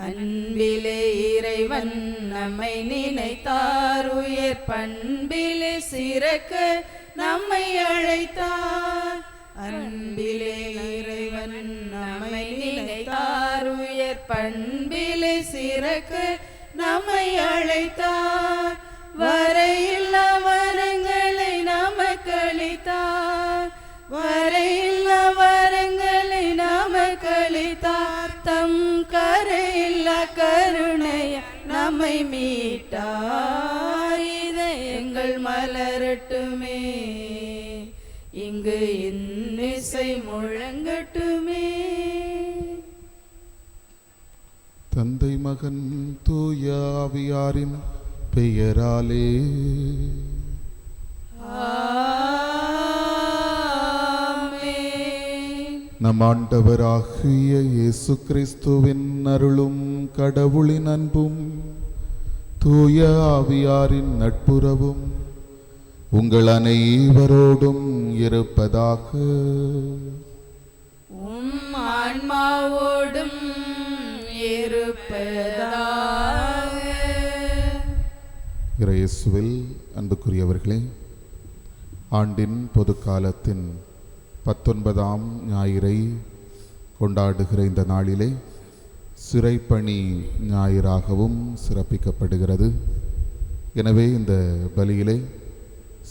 அன்பிலே இறைவன் நம்மை நினைத்தார், உயர் பண்பிலே சிறக்க நம்மை அழைத்தார். அன்பிலே இறைவன் நம்மை நினைத்தார், உயர் பண்பிலே சிறக்க நம்மை அழைத்தார். வரையில்லா வரங்களை நமக்கு அளித்தார், வரையில்லா வரங்களை நமக்கு அளித்தார். தம் கரையில்லா கருணைய நம்மை மீட்டார். இதயங்கள் மலரட்டுமே, இங்கு இன்னிசை முழங்கட்டுமே. தந்தை மகன் தூய ஆவியாரின் பெயராலே நம் ஆண்டவராகிய இயேசு கிறிஸ்துவின் அருளும் கடவுளின் அன்பும் தூய ஆவியாரின் நட்புறவும் உங்கள் அனைவரோடும் இருப்பதாக. உம் ஆன்மாவோடும் இருப்பதாக. இயேசுவில் அன்புக்குரியவர்களே, ஆண்டின் பொது காலத்தின் 19ஆம் ஞாயிறை கொண்டாடுகிற இந்த நாளிலே சிறைப்பணி ஞாயிறாகவும் சிறப்பிக்கப்படுகிறது. எனவே இந்த பலியிலே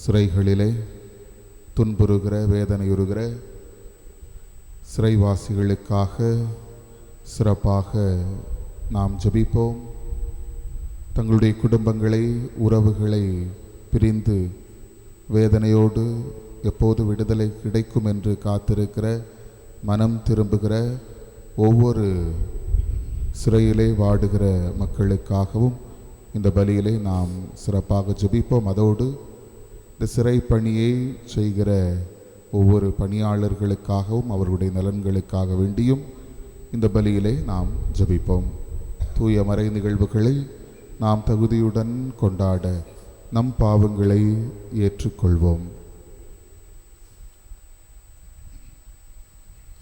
சிறைகளிலே துன்புறுகிற வேதனையுறுகிற சிறைவாசிகளுக்காக சிறப்பாக நாம் ஜெபிப்போம். தங்களுடைய குடும்பங்களை உறவுகளை பிரிந்து வேதனையோடு எப்போது விடுதலை கிடைக்கும் என்று காத்திருக்கிற மனம் திரும்புகிற ஒவ்வொரு சிறையிலே வாடுகிற மக்களுக்காகவும் இந்த பலியிலே நாம் சிறப்பாக ஜெபிப்போம். அதோடு இந்த சிறை பணியை செய்கிற ஒவ்வொரு பணியாளர்களுக்காகவும் அவர்களுடைய நலன்களுக்காக வேண்டியும் இந்த பலியிலே நாம் ஜெபிப்போம். தூய மறை நிகழ்வுகளை நாம் தகுதியுடன் கொண்டாட நம் பாவங்களை ஏற்றுக்கொள்வோம்.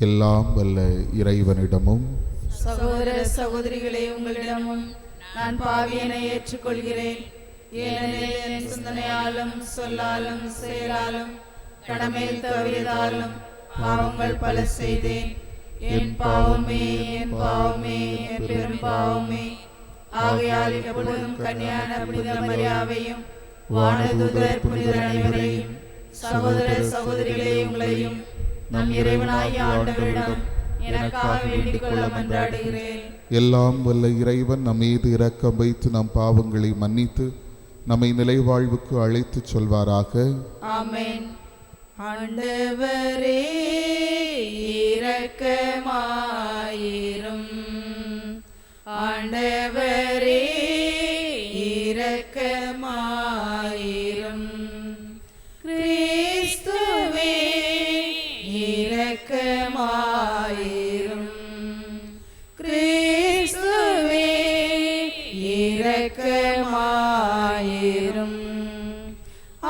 எல்லாம் வல்ல இறைவனிடமும் சகோதர சகோதரிகளே, உங்களிடமும் நான் பாவியனை ஏற்றுக்கொள்கிறேன். ஏனெனில் என் சிந்தனையாலும் சொல்லாலும் செயலாலும் கடமையில் தவறியதாலும் பாவங்கள் பல செய்தேன். என் பாவமே, என் பாவமே, என் பெரும் பாவமே. ஆகையால் எப்பொழுதும் கன்னியான புனித மரியாவையும் வானதூதர் புனிதர் அனைவரையும் சகோதர சகோதரிகளே உங்களையும் நம் இறைவனாகிய ஆண்டவரிடம் எனக்காக வேண்டிக் கொள்ள மன்றாடுகிறேன். எல்லாம் வல்ல இறைவன் நம் மீது இரக்கம் வைத்து நம் பாவங்களை மன்னித்து நம்மை நிலை வாழ்வுக்கு அழைத்து சொல்வாராக. ஆமென். ஆண்டவரே இரக்கமாயிரும், ஆண்டவரே இரக்கமாயிரும். கிறிஸ்துவே இரக்கமாயிரும், கிறிஸ்துவே இரக்கமாயிரும்.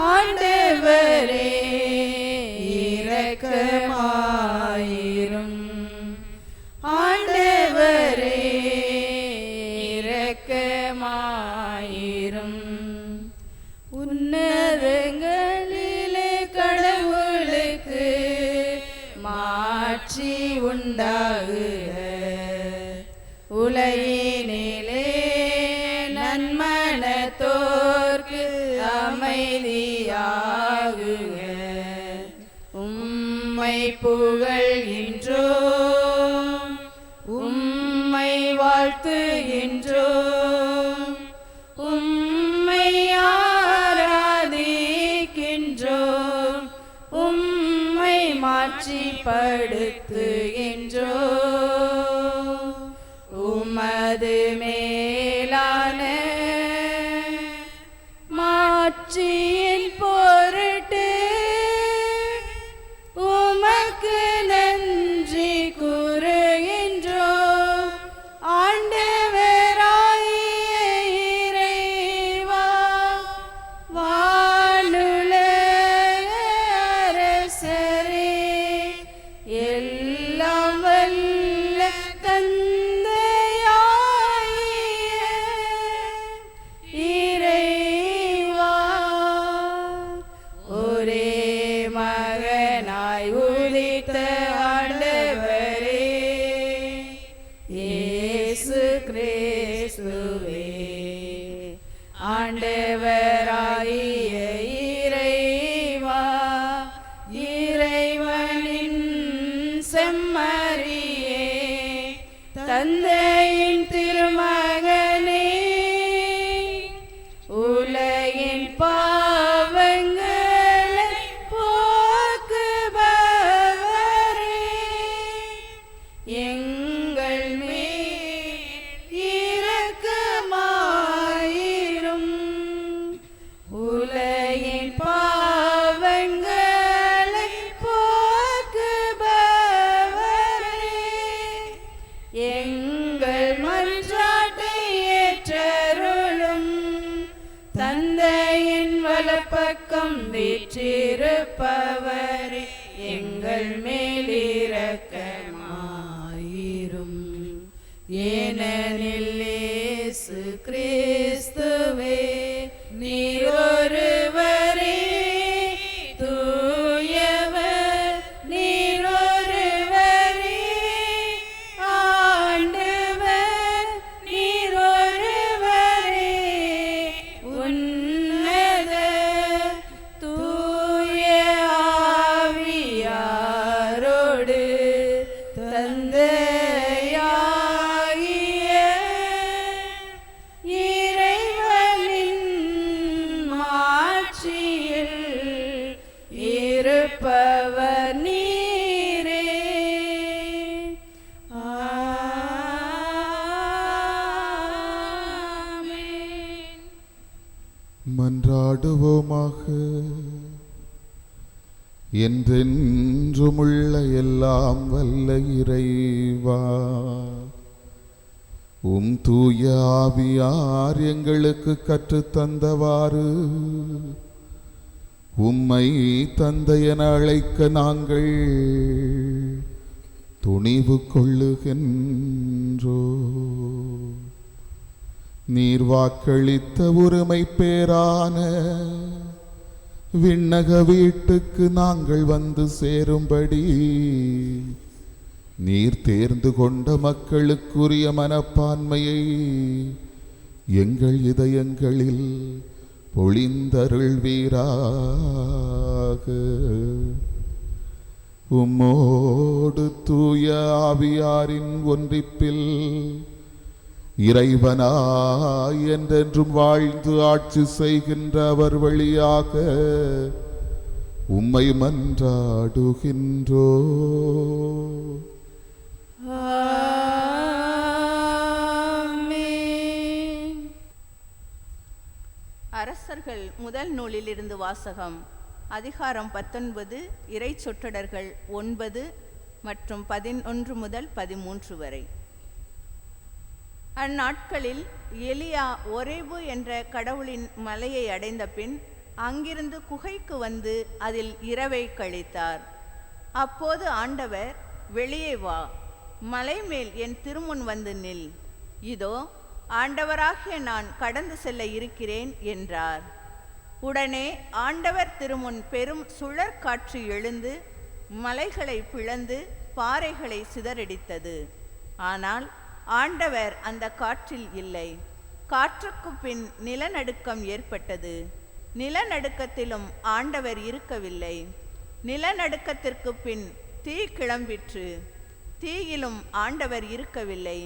ஆண்டவரே இரக்கமாயிரும், ஆண்டவரே இரக்கமாயிரும். உன்னதங்களிலே கடவுளுக்கு மாட்சி உண்டாகுக, உலகினிலே நன்மனத்தோர்க்கு அமைதியாகுக. உம்மை புகழ்கின்றோம், உம்மை வாழ்த்துகின்றோம், உம்மை ஆராதிக்கின்றோம், உம்மை மாட்சிப்படுத்துகின்றோம். உமது மேலான மாட்சியின் பொருட்டு உமக்கு நன்றி கூறுகின்றோம். ஆண்டவராகிய இறைவா, வானுலக அரசரே, எல்லாம் வல்ல தந்தையாகிய இயேசு கிறிஸ்துவே. ஆண்டவராகிய இறைவா, இறைவனின் செம்மறியே, தந்தையின் திருமகனே, உலகின் பாவங்களை போக்குபவரே, எங்கள் மேல் இரக்கமாயிரும். உலகின் பாவங்களை போக்குபவரே, எங்கள் மன்றாட்டை ஏற்றருளும். தந்தையின் வலப்பக்கம் வீற்றிருப்பவரே, எங்கள் மேல் இரக்கமாயிரும். ஏனெனில் இயேசு கிறிஸ்துவே, நீர் ஒருவரே தூயவர், நீர் ஒருவரே ஆண்டவர், நீர் ஒருவரே உன்னத தூய ஆவியாரோடு தந்தையாகிய இறைவனின் மாட்சியில் இருப்பவர் நீரே. ஆமென். மன்றாடுவோமாக. என்றென்றுமுள்ள எல்லாம் வல்ல இறைவா, உம் தூய ஆவியார் எங்களுக்கு கற்றுத்தந்தவாறு உம்மை தந்தை என அழைக்க நாங்கள் துணிவு கொள்ளுகின்றோ. நீர் வாக்களித்த உரிமை பேரான விண்ணக வீட்டுக்கு நாங்கள் வந்து சேரும்படி நீர் தேர்ந்து கொண்ட மக்களுக்குரிய மனப்பான்மையை எங்கள் இதயங்களில் பொழிந்தருள்வீராக. உம்மோடு தூய ஆவியாரின் ஒன்றிப்பில் இறைவனாய் என்றென்றும் வாழ்ந்து ஆட்சி செய்கின்ற அவர் வழியாக உம்மை மன்றாடுகின்றோ. ஆமென். அரசர்கள் முதல் நூலிலிருந்து வாசகம். அதிகாரம் 19, இறை சொற்றொடர்கள் 9 மற்றும் 11 முதல் 13 வரை. அந்நாட்களில் எலியா ஒரேபு என்ற கடவுளின் மலையை அடைந்த பின் அங்கிருந்து குகைக்கு வந்து அதில் இரவை கழித்தார். அப்போது ஆண்டவர், வெளியே வா, மலை மேல் என் திருமுன் வந்து நில், இதோ ஆண்டவராகிய நான் கடந்து செல்ல இருக்கிறேன் என்றார். உடனே ஆண்டவர் திருமுன் பெரும் சுழற்காற்று எழுந்து மலைகளை பிளந்து பாறைகளை சிதறடித்தது. ஆனால் ஆண்டவர் அந்த காற்றில் இல்லை. காற்றுக்கு பின் நிலநடுக்கம் ஏற்பட்டது. நிலநடுக்கத்திலும் ஆண்டவர் இருக்கவில்லை. நிலநடுக்கத்திற்கு பின் தீ கிளம்பிற்று. தீயிலும் ஆண்டவர் இருக்கவில்லை.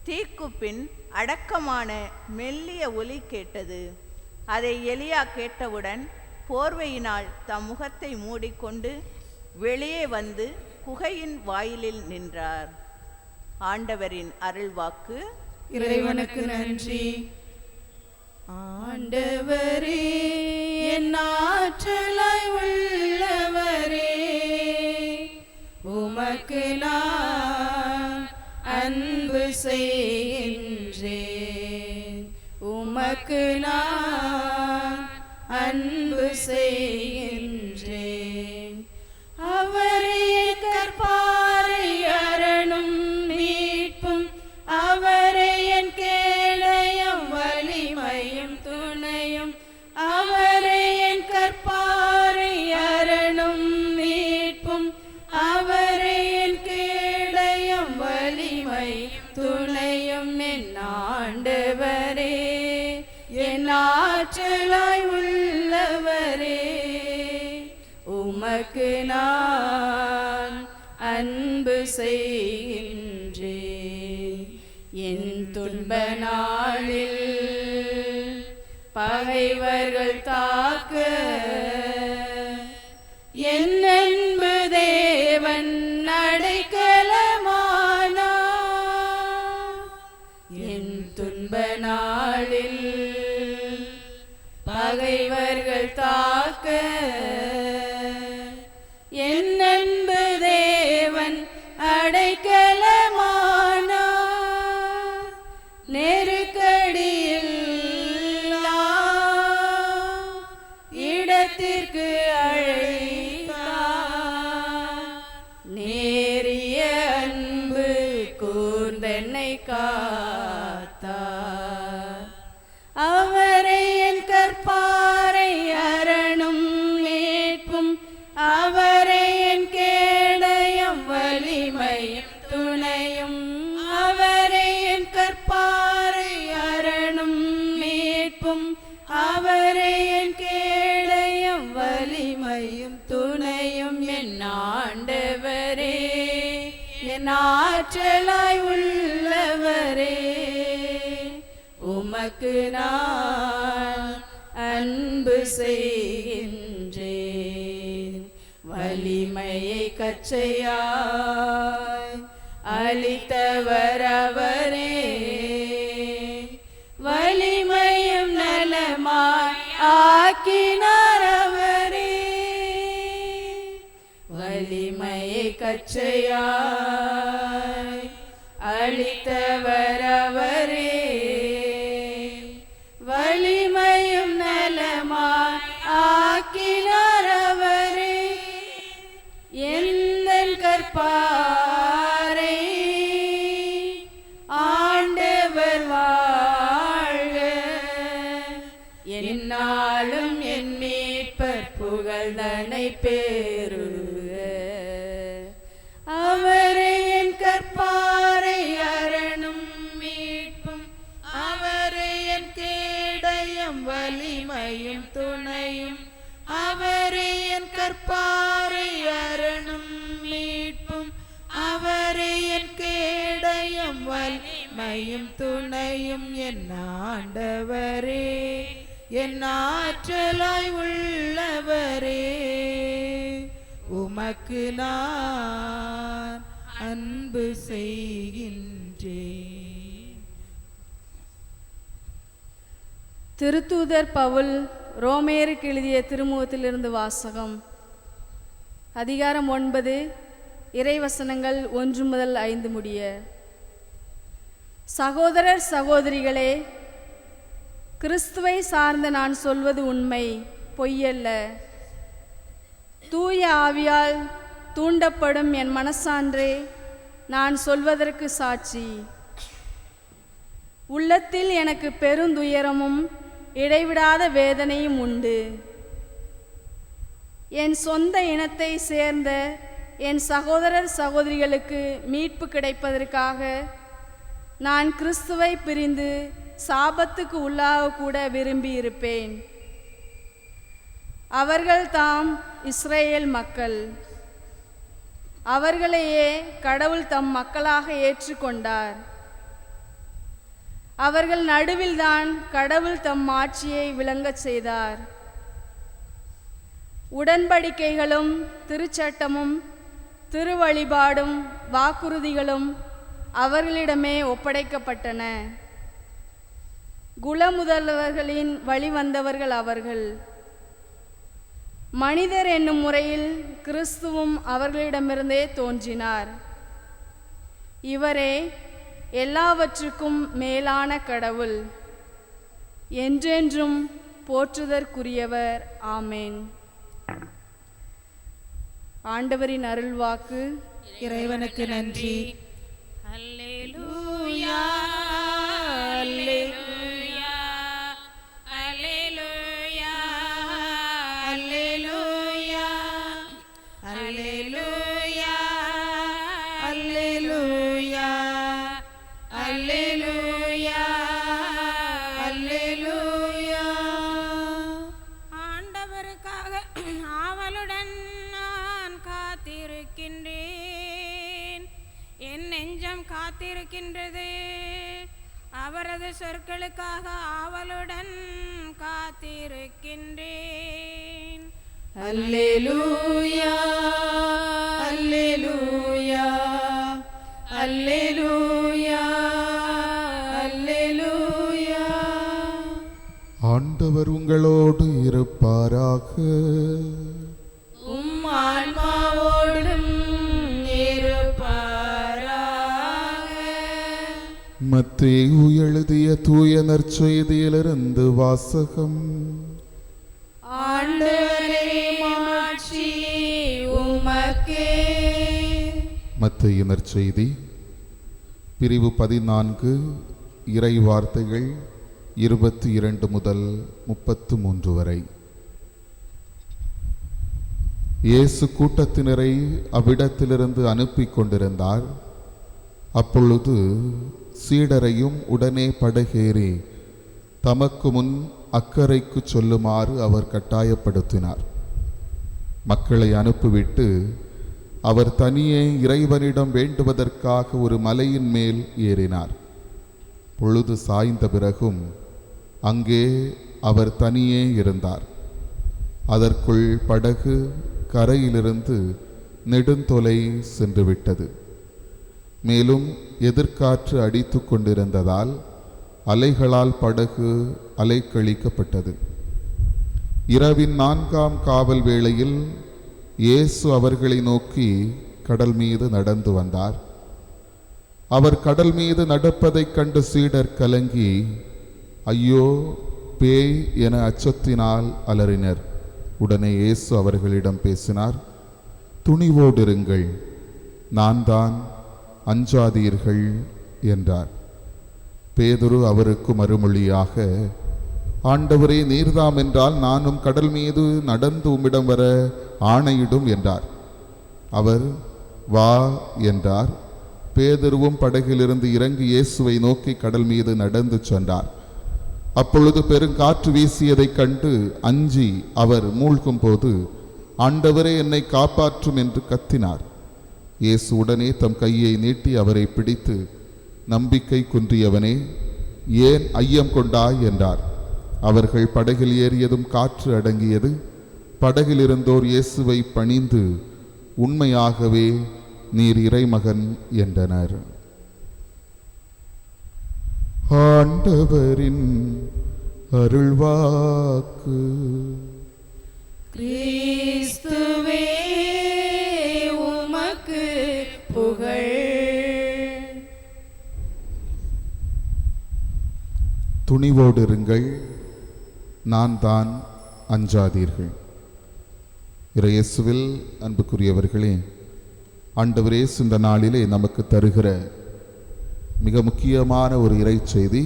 தீக்கு பின் அடக்கமான மெல்லிய ஒலி கேட்டது. அதை எலியா கேட்டவுடன் போர்வையினால் தம் முகத்தை மூடிக்கொண்டு வெளியே வந்து குகையின் வாயிலில் நின்றார். ஆண்டவரின் அருள்வாக்கு. இறைவனுக்கு நன்றி. ஆண்டவரே, என் ஆற்றலாய் உள்ளவரே, உமக்கு நான் அன்பு செய்கின்றேன். உமக்கு நான் அன்பு செய்கின்றேன். அவரே கற்பாரை அரணும் மீட்பும், அவரே என் கேடயம் வலிமையும் துணையும். அவரே என் கற்பாரை அரணும் மீட்பும், அவரே என் கேடயம் வலிமையும் துணை. துணையும் என் ஆண்டவரே, என் ஆற்றலாய் உள்ளவரே, உமக்கு நான் அன்பு செய்கின்றேன். என் துன்ப நாளில் பகைவர்கள் தாக்க என் அன்பு தேவன் அடைக்கலமானார். என் துன்ப நாளில் பகைவர்கள் தாக்க என் அன்பு தேவன் அடைக்கலமானார். நெருக்கடியில் இடத்திற்கு அழைத்தார். நேரிய அன்பு கூர்ந்தென்னை காத்தார். அவரை என் கற்பாரை அரணும் மீட்பும், அவரை என் கேடயம் வலிமையும் துணையும். அவரை என் கற்பாரை அரணும் மீட்பும், அவரை என் கேடயம் வலிமையும் துணையும். என் ஆண்டவரே, என் ஆற்றலாய் உள்ளவரே, உமக்கு நான் அன்பு செய்கின்றேன். வலிமையை கச்சையாய் அளித்தவர் அவரே, வலிமையும் நலமாய் ஆக்கினார் அவரே. வலிமையை கச்சையாய் அளித்தவர் அவரே, வலிமையும் நலமாய் ஆக்கினார் அவரே. எந்தன் கற்பாரை ஆண்டவர் வாழ்க, என்னாலும் என் மீட்பர் புகழ்தனை பெறுக. அவரை என் கற்பாரை அரணும் மீட்பும், அவரை என் கேடயம் வலிமையும் துணையும். அவரை என் கற்பாரை அரணும் மீட்பும், அவரை என் கேடயம் வலிமையும் துணையும். என் ஆண்டவரே, என் ஆற்றலாய் உள்ளவரே, உமக்கு நான் அன்பு செய்கின்றேன். திருத்தூதர் பவுல் ரோமேருக்கு எழுதிய திருமுகத்திலிருந்து வாசகம். அதிகாரம் 9, இறைவசனங்கள் 1 முதல் 5 முடிய. சகோதரர் சகோதரிகளே, கிறிஸ்துவை சார்ந்த நான் சொல்வது உண்மை, பொய்யல்ல. தூய ஆவியால் தூண்டப்படும் என் மனசான்றே நான் சொல்வதற்கு சாட்சி. உள்ளத்தில் எனக்கு பெருந்துயரமும் இடைவிடாத வேதனையும் உண்டு. என் சொந்த இனத்தை சேர்ந்த என் சகோதரர் சகோதரிகளுக்கு மீட்பு கிடைப்பதற்காக நான் கிறிஸ்துவை பிரிந்து சாபத்துக்கு உள்ளாக கூட விரும்பியிருப்பேன். அவர்கள் தாம் இஸ்ரேல் மக்கள். அவர்களையே கடவுள் தம் மக்களாக ஏற்றுக்கொண்டார். அவர்கள் நடுவில்தான் கடவுள் தம் ஆட்சியை விளங்கச் செய்தார். உடன்படிக்கைகளும் திருச்சட்டமும் திருவழிபாடும் வாக்குறுதிகளும் அவர்களிடமே ஒப்படைக்கப்பட்டன. குலமுதல்வர்களின் வழிவந்தவர்கள் அவர்கள். மனிதர் என்னும் முறையில் கிறிஸ்துவும் அவர்களிடமிருந்தே தோன்றினார். இவரே எல்லாவற்றுக்கும் மேலான கடவுள், என்றென்றும் போற்றுதற்குரியவர். ஆமேன். ஆண்டவரின் அருள்வாக்கு. இறைவனுக்கு நன்றி. அல்லேலூயா, அல்லேலூயா, அல்லேலூயா, அல்லேலூயா, அல்லேலூயா, அல்லேலூயா, அல்லேலூயா. இருக்கின்றது. அவரது சொற்களுக்காக ஆவலுடன் காத்திருக்கின்றேன். அல்லேலூயா அல்லேலூயா அல்லேலூயா அல்லேலூயா. ஆண்டவர் உங்களோடு இருப்பாராக. உம் ஆன்மாவோடும் இருப்பாராக. மத்தேயு எழுதிய தூய நற்செய்தியிலிருந்து வாசகம். ஆண்டவரே மாட்சி உமக்கே. மத்தேயு நற்செய்தி பிரிவு 14 இறை வார்த்தைகள் 22 முதல் 33 வரை. இயேசு கூட்டத்தினரை அவ்விடத்திலிருந்து அனுப்பி கொண்டிருந்தார். அப்பொழுது சீடரையும் உடனே படகேறி தமக்கு முன் அக்கரைக்கு சொல்லுமாறு அவர் கட்டாயப்படுத்தினார். மக்களை அனுப்பிவிட்டு அவர் தனியே இறைவனிடம் வேண்டுவதற்காக ஒரு மலையின் மேல் ஏறினார். பொழுது சாய்ந்த பிறகும் அங்கே அவர் தனியே இருந்தார். அதற்குள் படகு கரையிலிருந்து நெடுந்தொலை சென்று விட்டது. மேலும் எதிர்காற்று அடித்து கொண்டிருந்ததால் அலைகளால் படகு அலைக்கழிக்கப்பட்டது. இரவின் 4ஆம் காவல் வேளையில் இயேசு அவர்களை நோக்கி கடல் மீது நடந்து வந்தார். அவர் கடல் மீது நடப்பதைக் கண்டு சீடர் கலங்கி ஐயோ பேய் என அச்சத்தினால் அலறினர். உடனே இயேசு அவர்களிடம் பேசினார். துணிவோடிருங்கள், நான் தான், அஞ்சாதீர்கள் என்றார். பேதுரு அவருக்கு மறுமொழியாக, ஆண்டவரே, நீர்தாம் என்றால் நானும் கடல் மீது நடந்து உம்மிடம் வர ஆணையிடும் என்றார். அவர் வா என்றார். பேதுருவும் படகிலிருந்து இறங்கி இயேசுவை நோக்கி கடல் மீது நடந்து சென்றார். அப்பொழுது பெருங்காற்று வீசியதைக் கண்டு அஞ்சி அவர் மூழ்கும் போது, ஆண்டவரே, என்னை காப்பாற்றும் என்று கத்தினார். இயேசு உடனே தம் கையை நீட்டி அவரை பிடித்து, நம்பிக்கை குன்றியவனே, ஏன் ஐயம் கொண்டாய் என்றார். அவர்கள் படகில் ஏறியதும் காற்று அடங்கியது. படகில் இருந்தோர் இயேசுவை பணிந்து, உண்மையாகவே நீர் இறைமகன் என்றனர். ஆண்டவரின் அருள்வாக்கு. கிறிஸ்துவே உமக்கு புகழ். துணிவோடு இருங்கள், நான் தான், அஞ்சாதீர்கள். இயேசுவில் அன்புக்குரியவர்களே, ஆண்டவர் இயேசு இந்த நாளிலே நமக்கு தருகிற மிக முக்கியமான ஒரு இறை செய்தி,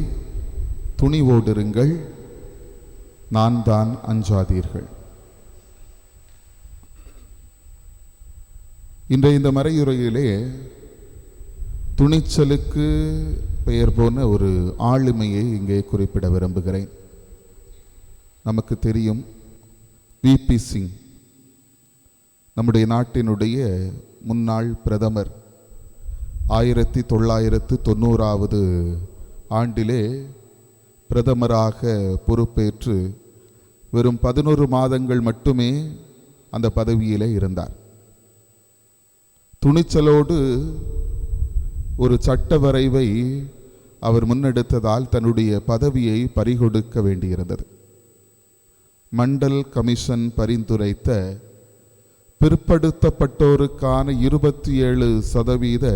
துணிவோடு இருங்கள், நான் தான், அஞ்சாதீர்கள். இன்றைய இந்த மறையுரையிலே துணிச்சலுக்கு பெயர் போன ஒரு ஆளுமையை இங்கே குறிப்பிட விரும்புகிறேன். நமக்கு தெரியும், விபி சிங் நம்முடைய நாட்டினுடைய முன்னாள் பிரதமர். 1990 ஆண்டிலே பிரதமராக பொறுப்பேற்று வெறும் 11 மாதங்கள் மட்டுமே அந்த பதவியிலே இருந்தார். துணிச்சலோடு ஒரு சட்ட வரைவை அவர் முன்னெடுத்ததால் தன்னுடைய பதவியை பறிகொடுக்க வேண்டியிருந்தது. மண்டல் கமிஷன் பரிந்துரைத்த பிற்படுத்தப்பட்டோருக்கான 27%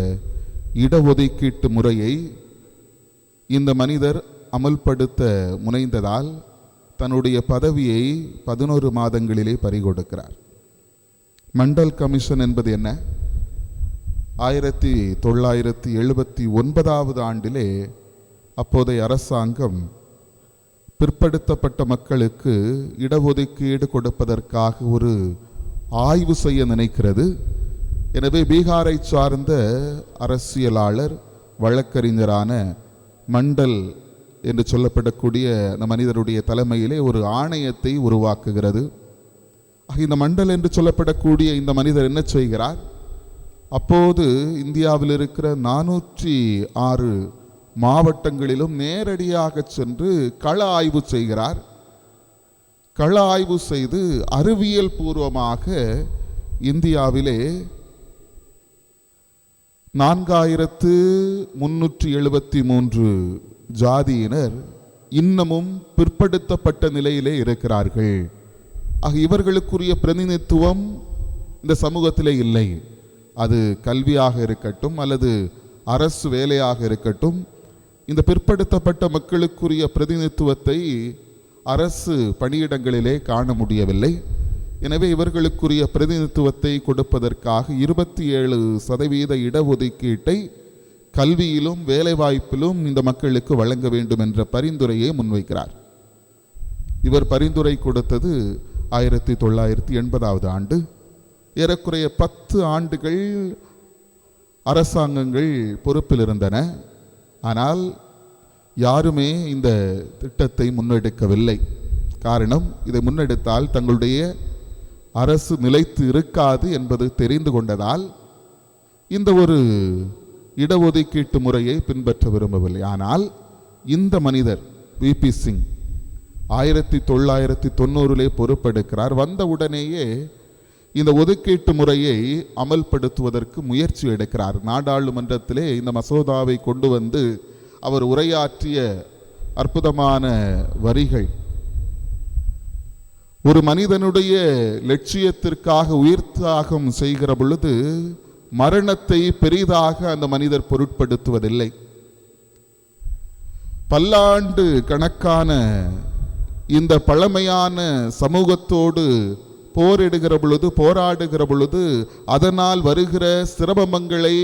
இடஒதுக்கீட்டு முறையை இந்த மனிதர் அமல்படுத்த முனைந்ததால் தன்னுடைய பதவியை 11 மாதங்களிலே பறிகொடுக்கிறார். மண்டல் கமிஷன் என்பது என்ன? 1979 ஆண்டிலே அப்போதைய அரசாங்கம் பிற்படுத்தப்பட்ட மக்களுக்கு இடஒதுக்கீடு கொடுப்பதற்காக ஒரு ஆய்வு செய்ய நினைக்கிறது. எனவே பீகாரை சார்ந்த அரசியலாளர், வழக்கறிஞரான மண்டல் என்று சொல்லப்படக்கூடிய அந்த மனிதருடைய தலைமையிலே ஒரு ஆணையத்தை உருவாக்குகிறது. இந்த மண்டல் என்று சொல்லப்படக்கூடிய இந்த மனிதர் என்ன செய்கிறார்? அப்போது இந்தியாவில் இருக்கிற 406 மாவட்டங்களிலும் நேரடியாக சென்று கள ஆய்வு செய்கிறார். கள ஆய்வு செய்து அறிவியல் பூர்வமாக இந்தியாவிலே 4373 ஜாதியினர் இன்னமும் பிற்படுத்தப்பட்ட நிலையிலே இருக்கிறார்கள். ஆக இவர்களுக்குரிய பிரதிநிதித்துவம் இந்த சமூகத்திலே இல்லை. அது கல்வியாக இருக்கட்டும் அல்லது அரசு வேலையாக இருக்கட்டும், இந்த பிற்படுத்தப்பட்ட மக்களுக்குரிய பிரதிநிதித்துவத்தை அரசு பணியிடங்களிலே காண முடியவில்லை. எனவே இவர்களுக்குரிய பிரதிநிதித்துவத்தை கொடுப்பதற்காக 27% இடஒதுக்கீட்டை கல்வியிலும் வேலைவாய்ப்பிலும் இந்த மக்களுக்கு வழங்க வேண்டும் என்ற பரிந்துரையை முன்வைக்கிறார். இவர் பரிந்துரை கொடுத்தது 1980 ஆண்டு. ஏறக்குறைய 10 ஆண்டுகள் அரசாங்கங்கள் பொறுப்பில் இருந்தன. ஆனால் யாருமே இந்த திட்டத்தை முன்னெடுக்கவில்லை. காரணம், இதை முன்னெடுத்தால் தங்களுடைய அரசு நிலைத்து இருக்காது என்பது தெரிந்து கொண்டதால் இந்த ஒரு இடஒதுக்கீட்டு முறையை பின்பற்ற விரும்பவில்லை. ஆனால் இந்த மனிதர் விபி சிங் 1990 பொறுப்பெடுக்கிறார். வந்த உடனேயே இந்த ஒதுக்கீட்டு முறையை அமல்படுத்துவதற்கு முயற்சி எடுக்கிறார். நாடாளுமன்றத்திலே இந்த மசோதாவை கொண்டு வந்து அவர் உரையாற்றிய அற்புதமான வரிகள், ஒரு மனிதனுடைய லட்சியத்திற்காக உயிர் தியாகம் செய்கிற பொழுது மரணத்தை பெரிதாக அந்த மனிதர் பொருட்படுத்துவதில்லை. பல்லாண்டு கணக்கான இந்த பழமையான சமூகத்தோடு போராடுகிற பொழுது அதனால் வருகிற சிரமங்களை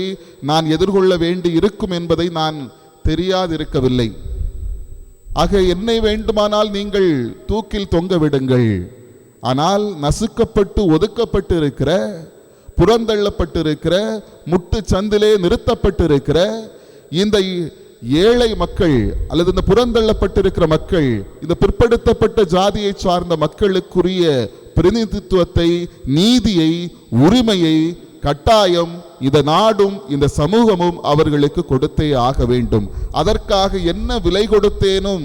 நான் எதிர்கொள்ள வேண்டி இருக்கும் என்பதை நான் தெரியாதிருக்கவில்லை. ஆக என்னை வேண்டுமானால் நீங்கள் தூக்கில் தொங்க விடுங்கள், ஆனால் நசுக்கப்பட்டு ஒதுக்கப்பட்டு இருக்கிற, புறந்தள்ளப்பட்டு இருக்கிற, முட்டு சந்திலே நிறுத்தப்பட்டு இருக்கிற இந்த ஏழை மக்கள் அல்லது இந்த புறந்தள்ளப்பட்டிருக்கிற மக்கள், இந்த பிற்படுத்தப்பட்ட ஜாதியை சார்ந்த மக்களுக்குரிய பிரதிநிதித்துவத்தை, நீதியை, உரிமையை கட்டாயம் இந்த நாடும் இந்த சமூகமும் அவர்களுக்கு கொடுத்தே ஆக வேண்டும். அதற்காக என்ன விலை கொடுத்தேனும்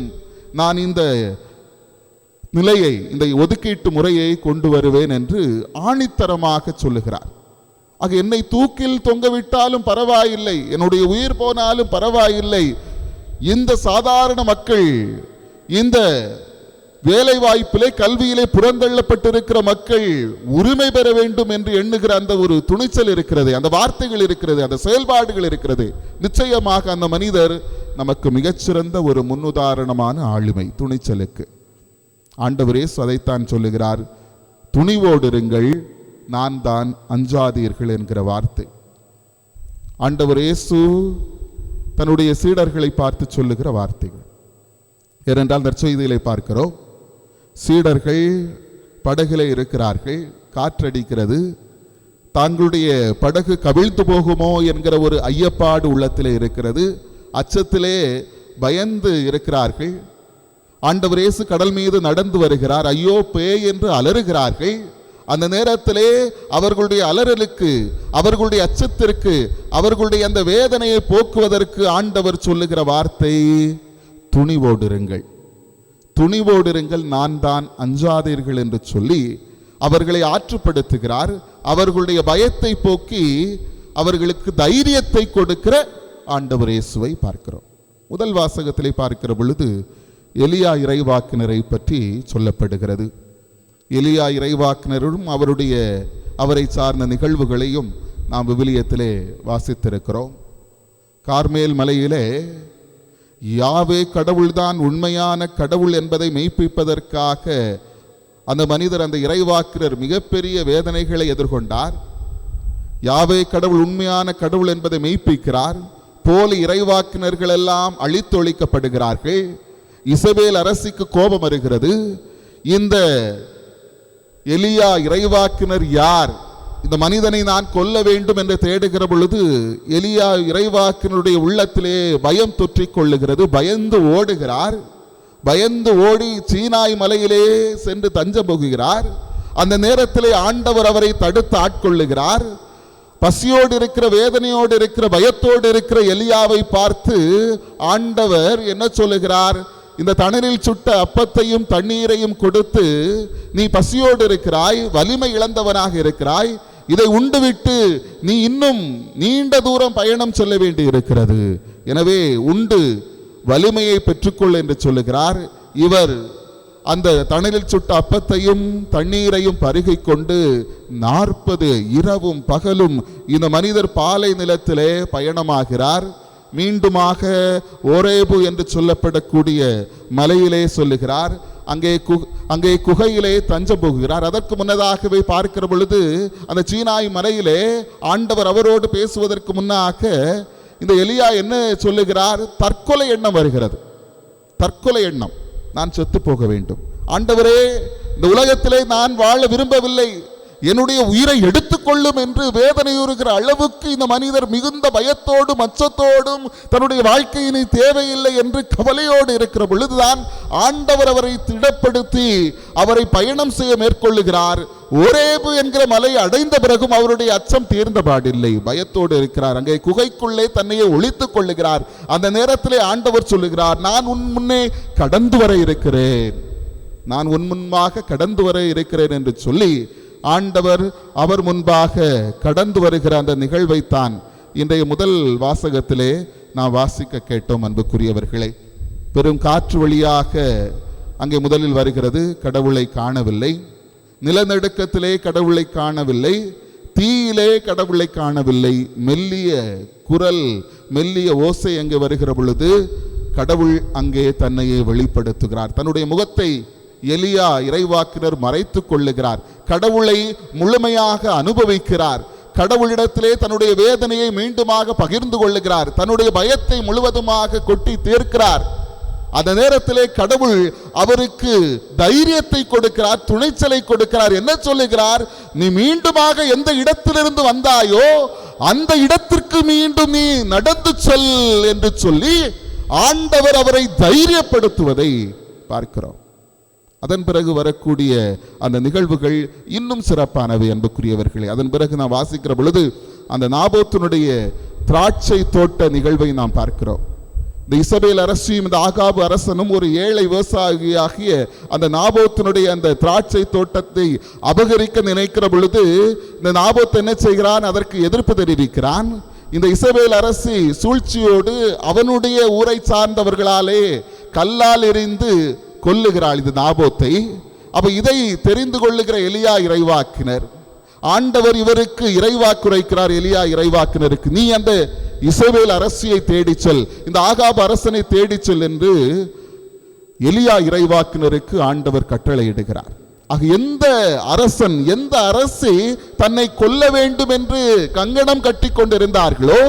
நான் இந்த நிலையை, இந்த ஒதுக்கீட்டு முறையை கொண்டு வருவேன் என்று ஆணித்தரமாக சொல்லுகிறார். ஆக என்னை தூக்கில் தொங்கவிட்டாலும் பரவாயில்லை, என்னுடைய உயிர் போனாலும் பரவாயில்லை, இந்த சாதாரண மக்கள், இந்த வேலை வாய்ப்பிலே கல்வியிலே புறந்தள்ளப்பட்டிருக்கிற மக்கள் உரிமை பெற வேண்டும் என்று எண்ணுகிற அந்த ஒரு துணிச்சல் இருக்கிறது, அந்த வார்த்தைகள் இருக்கிறது, அந்த செயல்பாடுகள் இருக்கிறது. நிச்சயமாக அந்த மனிதர் நமக்கு மிகச்சிறந்த ஒரு முன்னுதாரணமான ஆளுமை துணிச்சலுக்கு. ஆண்டவரே அதைத்தான் சொல்லுகிறார், துணிவோடு இருங்கள், நான் தான், அஞ்சாதீர்கள் என்கிற வார்த்தை. ஆண்டவர் இயேசு தன்னுடைய சீடர்களை பார்த்து சொல்லுகிற வார்த்தைகள். ஏனென்றால் நற்செய்தியிலே பார்க்கிறோம், சீடர்கள் படகிலே இருக்கிறார்கள், காற்றடிக்கிறது, தங்களுடைய படகு கவிழ்ந்து போகுமோ என்கிற ஒரு ஐயப்பாடு உள்ளத்திலே இருக்கிறது, அச்சத்திலே பயந்து இருக்கிறார்கள். ஆண்டவர் இயேசு கடல் மீது நடந்து வருகிறார், ஐயோ பேய் என்று அலறுகிறார்கள். அந்த நேரத்திலே அவர்களுடைய அலறலுக்கு, அவர்களுடைய அச்சத்திற்கு, அவர்களுடைய அந்த வேதனையை போக்குவதற்கு ஆண்டவர் சொல்லுகிற வார்த்தை, துணிவோடிருங்கள், துணிவோடிருங்கள், நான் தான், அஞ்சாதீர்கள் என்று சொல்லி அவர்களை ஆற்றுப்படுத்துகிறார். அவர்களுடைய பயத்தை போக்கி அவர்களுக்கு தைரியத்தை கொடுக்கிற ஆண்டவர் இயேசுவை பார்க்கிறோம். முதல் வாசகத்திலே பார்க்கிற பொழுது எலியா இறைவாக்கினரை பற்றி சொல்லப்படுகிறது. எலியா இறைவாக்கினரும் அவரை சார்ந்த நிகழ்வுகளையும் நாம் விவிலியத்திலே வாசித்திருக்கிறோம். கார்மேல் மலையிலே யாவே கடவுள்தான் உண்மையான கடவுள் என்பதை மெய்ப்பிப்பதற்காக அந்த மனிதர், அந்த இறைவாக்கினர் மிகப்பெரிய வேதனைகளை எதிர்கொண்டார். யாவே கடவுள் உண்மையான கடவுள் என்பதை மெய்ப்பிக்கிறார். போலி இறைவாக்கினர்கள் எல்லாம் அழித்தொழிக்கப்படுகிறார்கள். இசபேல் அரசிக்கு கோபம் வருகிறது. இந்த எலியா இறைவாக்கினர் யார்? இந்த மனிதனை நான் கொல்ல வேண்டும் என்று தேடுகிற பொழுது எலியா இறைவாக்கினருடைய உள்ளத்திலே பயம் தொற்றிக் கொள்ளுகிறது. பயந்து ஓடுகிறார். பயந்து ஓடி சீனாய் மலையிலே சென்று தஞ்சம் புகுகிறார். அந்த நேரத்திலே ஆண்டவர் அவரை தடுத்து ஆட்கொள்ளுகிறார். பசியோடு இருக்கிற, வேதனையோடு இருக்கிற, பயத்தோடு இருக்கிற எலியாவை பார்த்து ஆண்டவர் என்ன சொல்லுகிறார்? இந்த தணலில் சுட்ட அப்பத்தையும் தண்ணீரையும் கொடுத்து, நீ பசியோடு இருக்கிறாய், வலிமை இழந்தவனாக இருக்கிறாய், இதை உண்டுவிட்டு நீ இன்னும் நீண்ட தூரம் பயணம் செல்ல வேண்டி இருக்கிறது, எனவே உண்டு வலிமையை பெற்றுக்கொள் என்று சொல்லுகிறார். இவர் அந்த தணலில் சுட்ட அப்பத்தையும் தண்ணீரையும் பருகை கொண்டு 40 இரவும் பகலும் இந்த மனிதர் பாலை நிலத்திலே பயணமாகிறார். மீண்டுமாக ஓரேபு என்று சொல்லப்படக்கூடிய மலையிலே சொல்லுகிறார். அங்கே குகையிலே தஞ்சம் போகிறார். அதற்கு முன்னதாகவே பார்க்கிற பொழுது அந்த சீனாய் மலையிலே ஆண்டவர் அவரோடு பேசுவதற்கு முன்னாக இந்த எலியா என்ன சொல்லுகிறார்? தற்கொலை எண்ணம் வருகிறது. தற்கொலை எண்ணம், நான் செத்து போக வேண்டும், ஆண்டவரே இந்த உலகத்திலே நான் வாழ விரும்பவில்லை, என்னுடைய உயிரை எடுத்துக்கொள்ளும் என்று வேதனையுறுகிற அளவுக்கு இந்த மனிதர் மிகுந்த பயத்தோடும் அச்சத்தோடும் தன்னுடைய வாழ்க்கையினை தேவையில்லை என்று கவலையோடு இருக்கிற பொழுதுதான் ஆண்டவர் அவரை திடப்படுத்தி அவரை பயணம் செய்ய மேற்கொள்ளுகிறார். ஓரேபு என்கிற மலை அடைந்த பிறகும் அவருடைய அச்சம் தீர்ந்த பாடில்லை, பயத்தோடு இருக்கிறார். அங்கே குகைக்குள்ளே தன்னையே ஒளித்துக் கொள்ளுகிறார். அந்த நேரத்திலே ஆண்டவர் சொல்லுகிறார், நான் உன் முன்னே கடந்து வர இருக்கிறேன், நான் உன் முன்பாக கடந்து வர இருக்கிறேன் என்று சொல்லி ஆண்டவர் அவர் முன்பாக கடந்து வருகிற அந்த நிகழ்வைத்தான் இன்றைய முதல் வாசகத்திலே நாம் வாசிக்க கேட்டோம். அன்புக்குரியவர்களே, பெரும் காற்று வழியாக அங்கே முதலில் வருகிறது, கடவுளை காணவில்லை. நிலநடுக்கத்திலே கடவுளை காணவில்லை, தீயிலே கடவுளை காணவில்லை. மெல்லிய குரல், மெல்லிய ஓசை அங்கே வருகிற பொழுது கடவுள் அங்கே தன்னையே வெளிப்படுத்துகிறார். தன்னுடைய முகத்தை எலியா இறைவாக்கினர் மறைத்துக் கொள்ளுகிறார். கடவுளை முழுமையாக அனுபவிக்கிறார். கடவுளிடத்திலே தன்னுடைய வேதனையை மீண்டுமாக பகிர்ந்து கொள்ளுகிறார். தன்னுடைய பயத்தை முழுவதுமாக கொட்டி தீர்க்கிறார். அந்த நேரத்திலே கடவுள் அவருக்கு தைரியத்தை கொடுக்கிறார், துணைச்சலை கொடுக்கிறார். என்ன சொல்லுகிறார்? நீ மீண்டுமாக எந்த இடத்திலிருந்து வந்தாயோ அந்த இடத்திற்கு மீண்டும் நீ நடந்து செல் என்று சொல்லி ஆண்டவர் அவரை தைரியப்படுத்துவதை பார்க்கிறோம். அதன் பிறகு வரக்கூடிய அந்த நிகழ்வுகள் இன்னும் சிறப்பானவை அன்புக்குரியவர்களே. அதன் பிறகு நாம் வாசிக்கிற பொழுது அந்த நாபோத்தினுடைய திராட்சை தோட்ட நிகழ்வை நாம் பார்க்கிறோம். இந்த இசபேல் அரசியும் இந்த ஆகாபு அரசனும் ஒரு ஏழை விவசாயியாகிய அந்த நாபோத்தினுடைய அந்த திராட்சை தோட்டத்தை அபகரிக்க நினைக்கிற பொழுது இந்த நாபோத் என்ன செய்கிறான்? அதற்கு எதிர்ப்பு தெரிவிக்கிறான். இந்த இசபேல் அரசி சூழ்ச்சியோடு அவனுடைய ஊரை சார்ந்தவர்களாலே கல்லால் எறிந்து கொல்லுகிறாள் இந்த நாபோத்தை. அப்ப இதை தெரிந்து கொள்ளுகிற எலியா இறைவாக்கினர், ஆண்டவர் இவருக்கு இறைவாக்குரைக்கிறார். எலியா இறைவாக்கினருக்கு, நீ அந்த இசபேல் அரசியை தேடிச் செல், இந்த ஆகாபு அரசனை தேடிச் செல் என்று எலியா இறைவாக்கினருக்கு ஆண்டவர் கட்டளையிடுகிறார். ஆக எந்த அரசன், எந்த அரசி தன்னை கொல்ல வேண்டும் என்று கங்கணம் கட்டி கொண்டிருந்தார்களோ,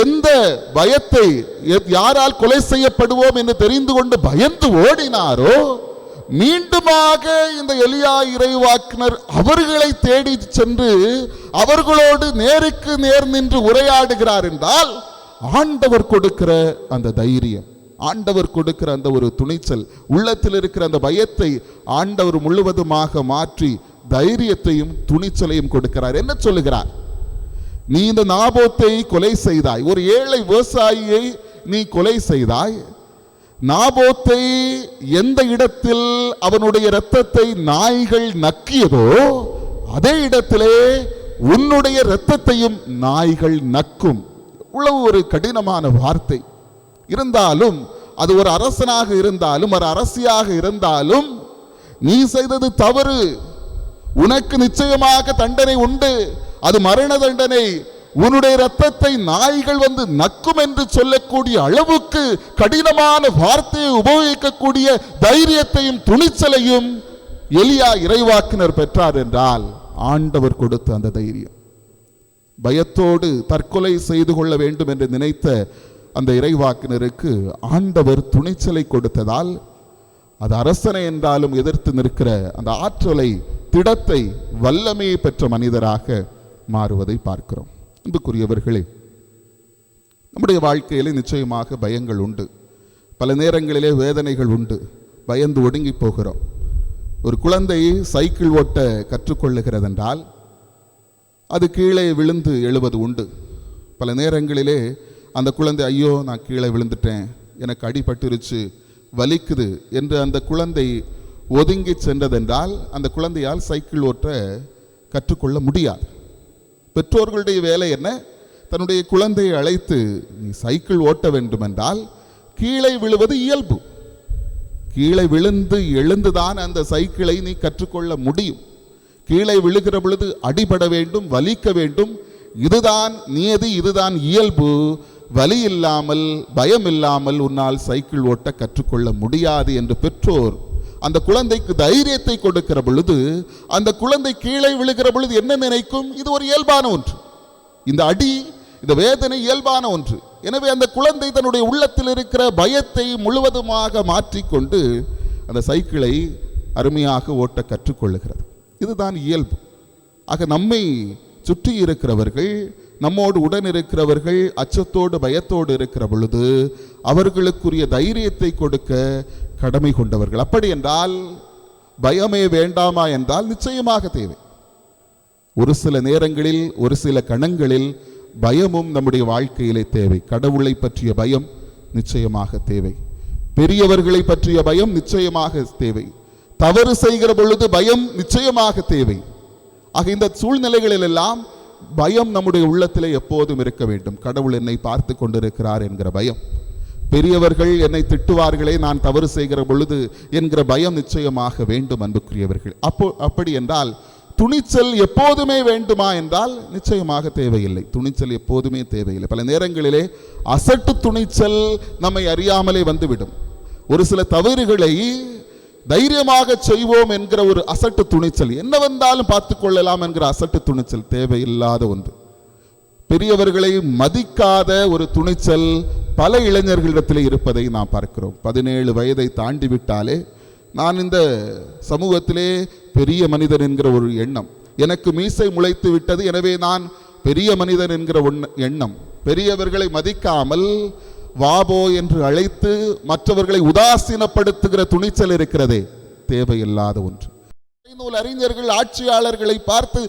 எந்த பயத்தை, யாரால் கொலை செய்யப்படுவோம் என்று தெரிந்து கொண்டு பயந்து ஓடினாரோ, மீண்டுமாக இந்த எலியா இறைவாக்கினர் அவர்களை தேடி சென்று அவர்களோடு நேருக்கு நேர் நின்று உரையாடுகிறார் என்றால் ஆண்டவர் கொடுக்கிற அந்த தைரியம், ஆண்டவர் கொடுக்கிற அந்த ஒரு துணிச்சல், உள்ளத்தில் இருக்கிற அந்த பயத்தை ஆண்டவர் முழுவதுமாக மாற்றி தைரியத்தையும் துணிச்சலையும் கொடுக்கிறார். என்ன சொல்லுகிறார்? நீ இந்த நாபோத்தை கொலை செய்தாய், ஒரு ஏழை விவசாயியை நீ கொலை செய்தாய். நாபோத்தை எந்த இடத்தில் அவனுடைய இரத்தத்தை நாய்கள் நக்கியதோ அதே இடத்திலே உன்னுடைய இரத்தத்தையும் நாய்கள் நக்கும். இவ்வளவு ஒரு கடினமான வார்த்தை. இருந்தாலும் அது ஒரு அரசனாக இருந்தாலும் ஒரு அரசியாக இருந்தாலும் நீ செய்தது தவறு, உனக்கு நிச்சயமாக தண்டனை உண்டு, அது மரண தண்டனை. உன்னுடைய இரத்தத்தை நாய்கள் வந்து நக்கும் என்று சொல்லக்கூடிய அளவுக்கு கடினமான வார்த்தையை உபயோகிக்கக்கூடிய தைரியத்தையும் துணிச்சலையும் எலியா இறைவாக்கினர் பெற்றார் என்றால் ஆண்டவர் கொடுத்த அந்த தைரியம். பயத்தோடு தற்கொலை செய்து கொள்ள வேண்டும் என்று நினைத்த அந்த இறைவாக்கினருக்கு ஆண்டவர் துணிச்சலை கொடுத்ததால் அது அரசனை என்றாலும் எதிர்த்து நிற்கிற அந்த ஆற்றலை, திடத்தை, வல்லமையை பெற்ற மனிதராக மாறுவதை பார்க்கிறோம். அன்புக்குரியவர்களே, நம்முடைய வாழ்க்கையிலே நிச்சயமாக பயங்கள் உண்டு, பல நேரங்களிலே வேதனைகள் உண்டு, பயந்து ஒடுங்கி போகிறோம். ஒரு குழந்தை சைக்கிள் ஓட்ட கற்றுக்கொள்ளுகிறது என்றால் அது கீழே விழுந்து எழுவது உண்டு. பல நேரங்களிலே அந்த குழந்தை, ஐயோ நான் கீழே விழுந்துட்டேன், எனக்கு அடிபட்டுருச்சு, வலிக்குது என்று அந்த குழந்தை ஒதுங்கி சென்றதென்றால் அந்த குழந்தையால் சைக்கிள் ஓட்ட கற்றுக்கொள்ள முடியாது. பெற்றோர்களுடைய வேலை என்ன? தன்னுடைய குழந்தையை அழைத்து, நீ சைக்கிள் ஓட்ட வேண்டுமென்றால் கீழே விழுவது இயல்பு, கீழே விழுந்து எழுந்துதான் அந்த சைக்கிளை நீ கற்றுக்கொள்ள முடியும். கீழே விழுகிற பொழுது அடிபட வேண்டும், வலிக்க வேண்டும், இதுதான் நியதி, இதுதான் இயல்பு. வலி இல்லாமல் பயம் இல்லாமல் உன்னால் சைக்கிள் ஓட்ட கற்றுக்கொள்ள முடியாது என்று பெற்றோர் அந்த குழந்தைக்கு தைரியத்தை கொடுக்கிற பொழுது, அந்த குழந்தை கீழே விழுகிற பொழுது என்ன நினைக்கும்? இது ஒரு இயல்பான ஒன்று, இந்த அடி, இந்த வேதனை இயல்பான ஒன்று. எனவே அந்த குழந்தை தன்னுடைய உள்ளத்தில் இருக்கிற பயத்தை முழுவதுமாக மாற்றிக்கொண்டு அந்த சைக்கிளை அருமையாக ஓட்ட கற்றுக்கொள்ளுகிறது. இதுதான் இயல்பு. ஆக நம்மை சுற்றி இருக்கிறவர்கள், நம்மோடு உடன் இருக்கிறவர்கள் அச்சத்தோடு பயத்தோடு இருக்கிற பொழுது அவர்களுக்குரிய தைரியத்தை கொடுக்க கடமை கொண்டவர்கள். அப்படி என்றால் பயமே வேண்டாமா என்றால் நிச்சயமாக தேவை. ஒரு சில நேரங்களில், ஒரு சில கணங்களில் பயமும் நம்முடைய வாழ்க்கையிலே தேவை. கடவுளை பற்றிய பயம் நிச்சயமாக தேவை, பெரியவர்களை பற்றிய பயம் நிச்சயமாக தேவை, தவறு செய்கிற பொழுது பயம் நிச்சயமாக தேவை. ஆக இந்த சூழ்நிலைகளில் எல்லாம் பயம் நம்முடைய உள்ளத்திலே எப்போதும் இருக்க வேண்டும். கடவுள் என்னை பார்த்து கொண்டிருக்கிறார் என்கிற பயம், பெரியவர்கள் என்னை திட்டுவார்களே நான் தவறு செய்கிற பொழுது என்கிற பயம் நிச்சயமாக வேண்டும் அன்புக்குரியவர்கள். அப்படி என்றால் துணிச்சல் எப்போதுமே வேண்டுமா என்றால் நிச்சயமாக தேவையில்லை. துணிச்சல் எப்போதுமே தேவையில்லை. பல நேரங்களிலே அசட்டு துணிச்சல் நம்மை அறியாமலே வந்துவிடும். ஒரு சில தவறுகளை தைரியமாக செய்வோம் என்கிற ஒரு அசட்டு துணிச்சல், என்ன வந்தாலும் பார்த்து கொள்ளலாம் என்கிற அசட்டு துணிச்சல் தேவையில்லாத ஒன்று. பெரியவர்களை மதிக்காத ஒரு துணிச்சல் பல இளைஞர்களிடத்தில் இருப்பதை நாம் பார்க்கிறோம். 17 வயதை தாண்டி விட்டாலே நான் இந்த சமூகத்திலே பெரிய மனிதன் என்கிற ஒரு எண்ணம், எனக்கு மீசை முளைத்து விட்டது எனவே நான் பெரிய மனிதன் என்கிற எண்ணம், பெரியவர்களை மதிக்காமல் வாபோ என்று அழைத்து மற்றவர்களை உதாசீனப்படுத்துகிற துணிச்சல் இருக்கிறதே, தேவையில்லாத ஒன்று. அறிஞர்கள் ஆட்சியாளர்களை பார்த்து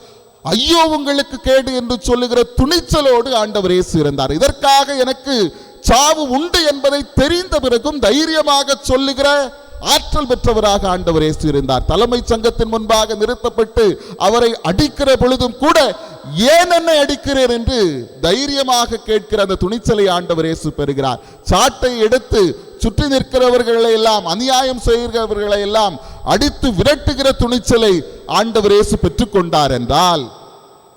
ஐயோ உங்களுக்கு கேடு என்று சொல்லுகிற துணிச்சலோடு ஆண்டவர் இயேசு இருந்தார். இதற்காக எனக்கு சாவு உண்டு என்பதை தெரிந்த பிறகும் தைரியமாக சொல்லுகிற ஆற்றல் பெற்றவராக ஆண்டவர் இயேசு இருந்தார். தலைமை சங்கத்தின் முன்பாக நிறுத்தப்பட்டு அவரை அடிக்கிற பொழுதும் கூட ஏன் என்னை அடிக்கிறேன் என்று தைரியமாக கேட்கிற அந்த துணிச்சலை ஆண்டவர் இயேசு பெறுகிறார். சாட்டை எடுத்து சுற்றி நிற்கிறவர்களை எல்லாம், அநியாயம் செய்கிறவர்களை எல்லாம் அடித்து விரட்டுகிற துணிச்சலை ஆண்டவர் இயேசு பெற்றுக்கொண்டார் என்றால்,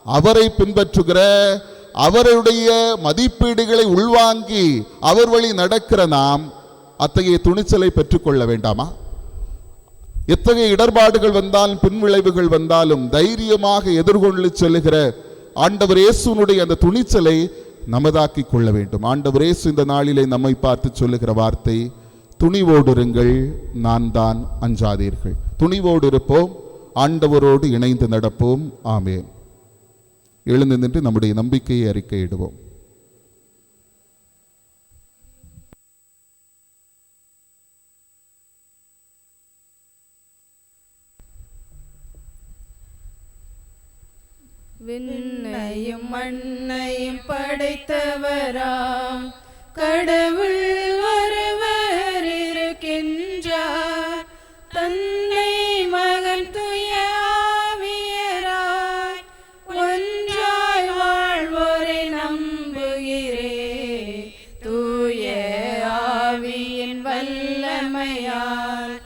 அவரை பின்பற்றுகிற, அவருடைய மதிப்பீடுகளை உள்வாங்கி அவர் வழி நடக்கிற நாம் அத்தகைய துணிச்சலை பெற்றுக்கொள்ள வேண்டாமா? எத்தகைய இடர்பாடுகள் வந்தாலும் பின்விளைவுகள் வந்தாலும் தைரியமாக எதிர்கொண்டு செல்லுகிற ஆண்டவர் இயேசுனுடைய அந்த துணிச்சலை நமதாக்கி கொள்ள வேண்டும். ஆண்டவர் இயேசு இந்த நாளிலே நம்மை பார்த்து சொல்லுகிற வார்த்தை, துணிவோடு இருங்கள், நான் தான், அஞ்சாதீர்கள். துணிவோடு இருப்போம், ஆண்டவரோடு இணைந்து நடப்போம். ஆமென். எழுந்து நின்று நம்முடைய நம்பிக்கையை அறிக்கையிடுவோம். விண்ணையும் மண்ணையும் படைத்தவராம் கடவுள் ஒருவர் இருக்கின்றார். தந்தை மகன் தூய ஆவியராய் ஒன்றாய் வாழ்வோரை நம்புகிறேன். தூய ஆவியின் வல்லமையால்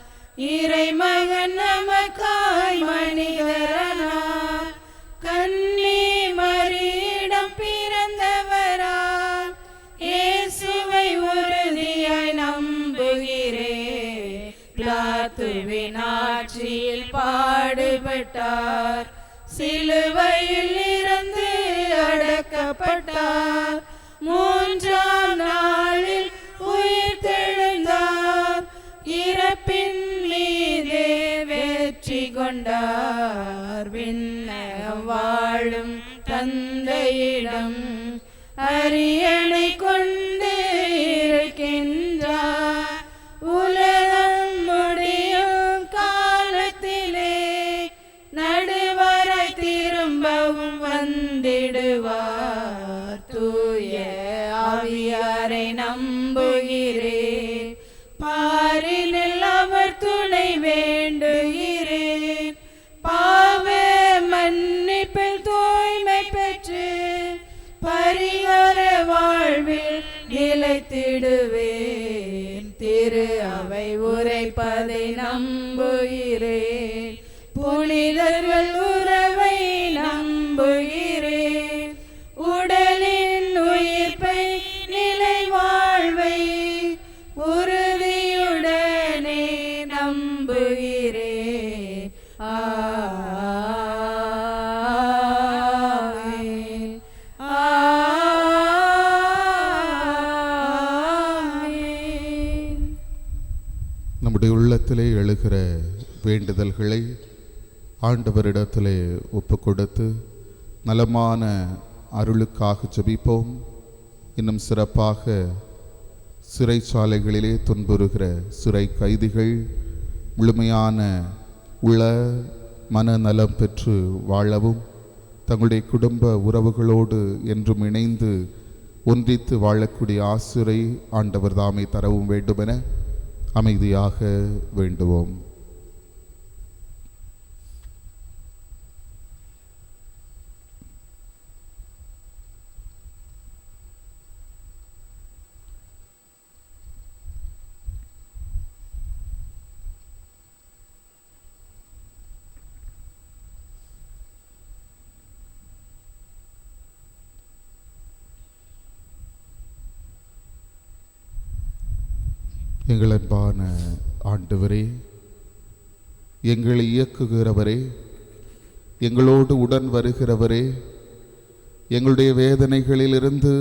இறைமகன் நமக்காய் மனிதரானார். கன்னி மரியிடம் பிறந்தவராம் இயேசுவை உறுதியாய் நம்புகிறேன். பிலாத்துவின் ஆட்சியில் பாடுபட்டார், சிலுவையில் இறந்து அடக்கப்பட்டார், 3ஆம் நாளில் உயிர் தெழுந்தார், இறப்பின் மீதே வெற்றி கொண்டார். விண்ணகம் வாழும் தந்தையிடம் அரியணை கொண்டு இருக்கின்றார். உலகம் முடியும் காலத்திலே நடுவராய் திரும்பவும் வந்த அவரை நம்புகிறேன். பாரினில் அவர் துணை வேண்டுகிறேன். பாவ மன்னிப்பில் தூய்மை பெற்று பரிகார வாழ்வில் நிலைத்திடுவேன். திரு அவை உரைப்பதை நம்புகிறேன். புனிதர்கள் உறவை நம்புகிறேன். உடலின் உயிர்ப்பை நிலை வாழ்வை உறுதியுடனே நம்புகிறேன். ஆமென். ஆமென். நம்முடைய உள்ளத்திலே எழுகிற வேண்டுதல்களை ஆண்டவரிடத்திலே ஒப்பு கொடுத்து நலமான அருளுக்காக ஜெபிப்போம். இன்னும் சிறப்பாக சிறைச்சாலைகளிலே துன்புறுகிற சிறை கைதிகள் முழுமையான உள்ள மனநலம் பெற்று வாழவும், தங்களுடைய குடும்ப உறவுகளோடு என்றும் இணைந்து ஒன்றித்து வாழக்கூடிய ஆசிரை ஆண்டவர் தாமே தரவும் வேண்டுமென அமைதியாக வேண்டுவோம். எங்கள் அன்பான ஆண்டவரே, எங்களை இயக்குகிறவரே, எங்களோடு உடன் வருகிறவரே, எங்களுடைய வேதனைகளிலிருந்து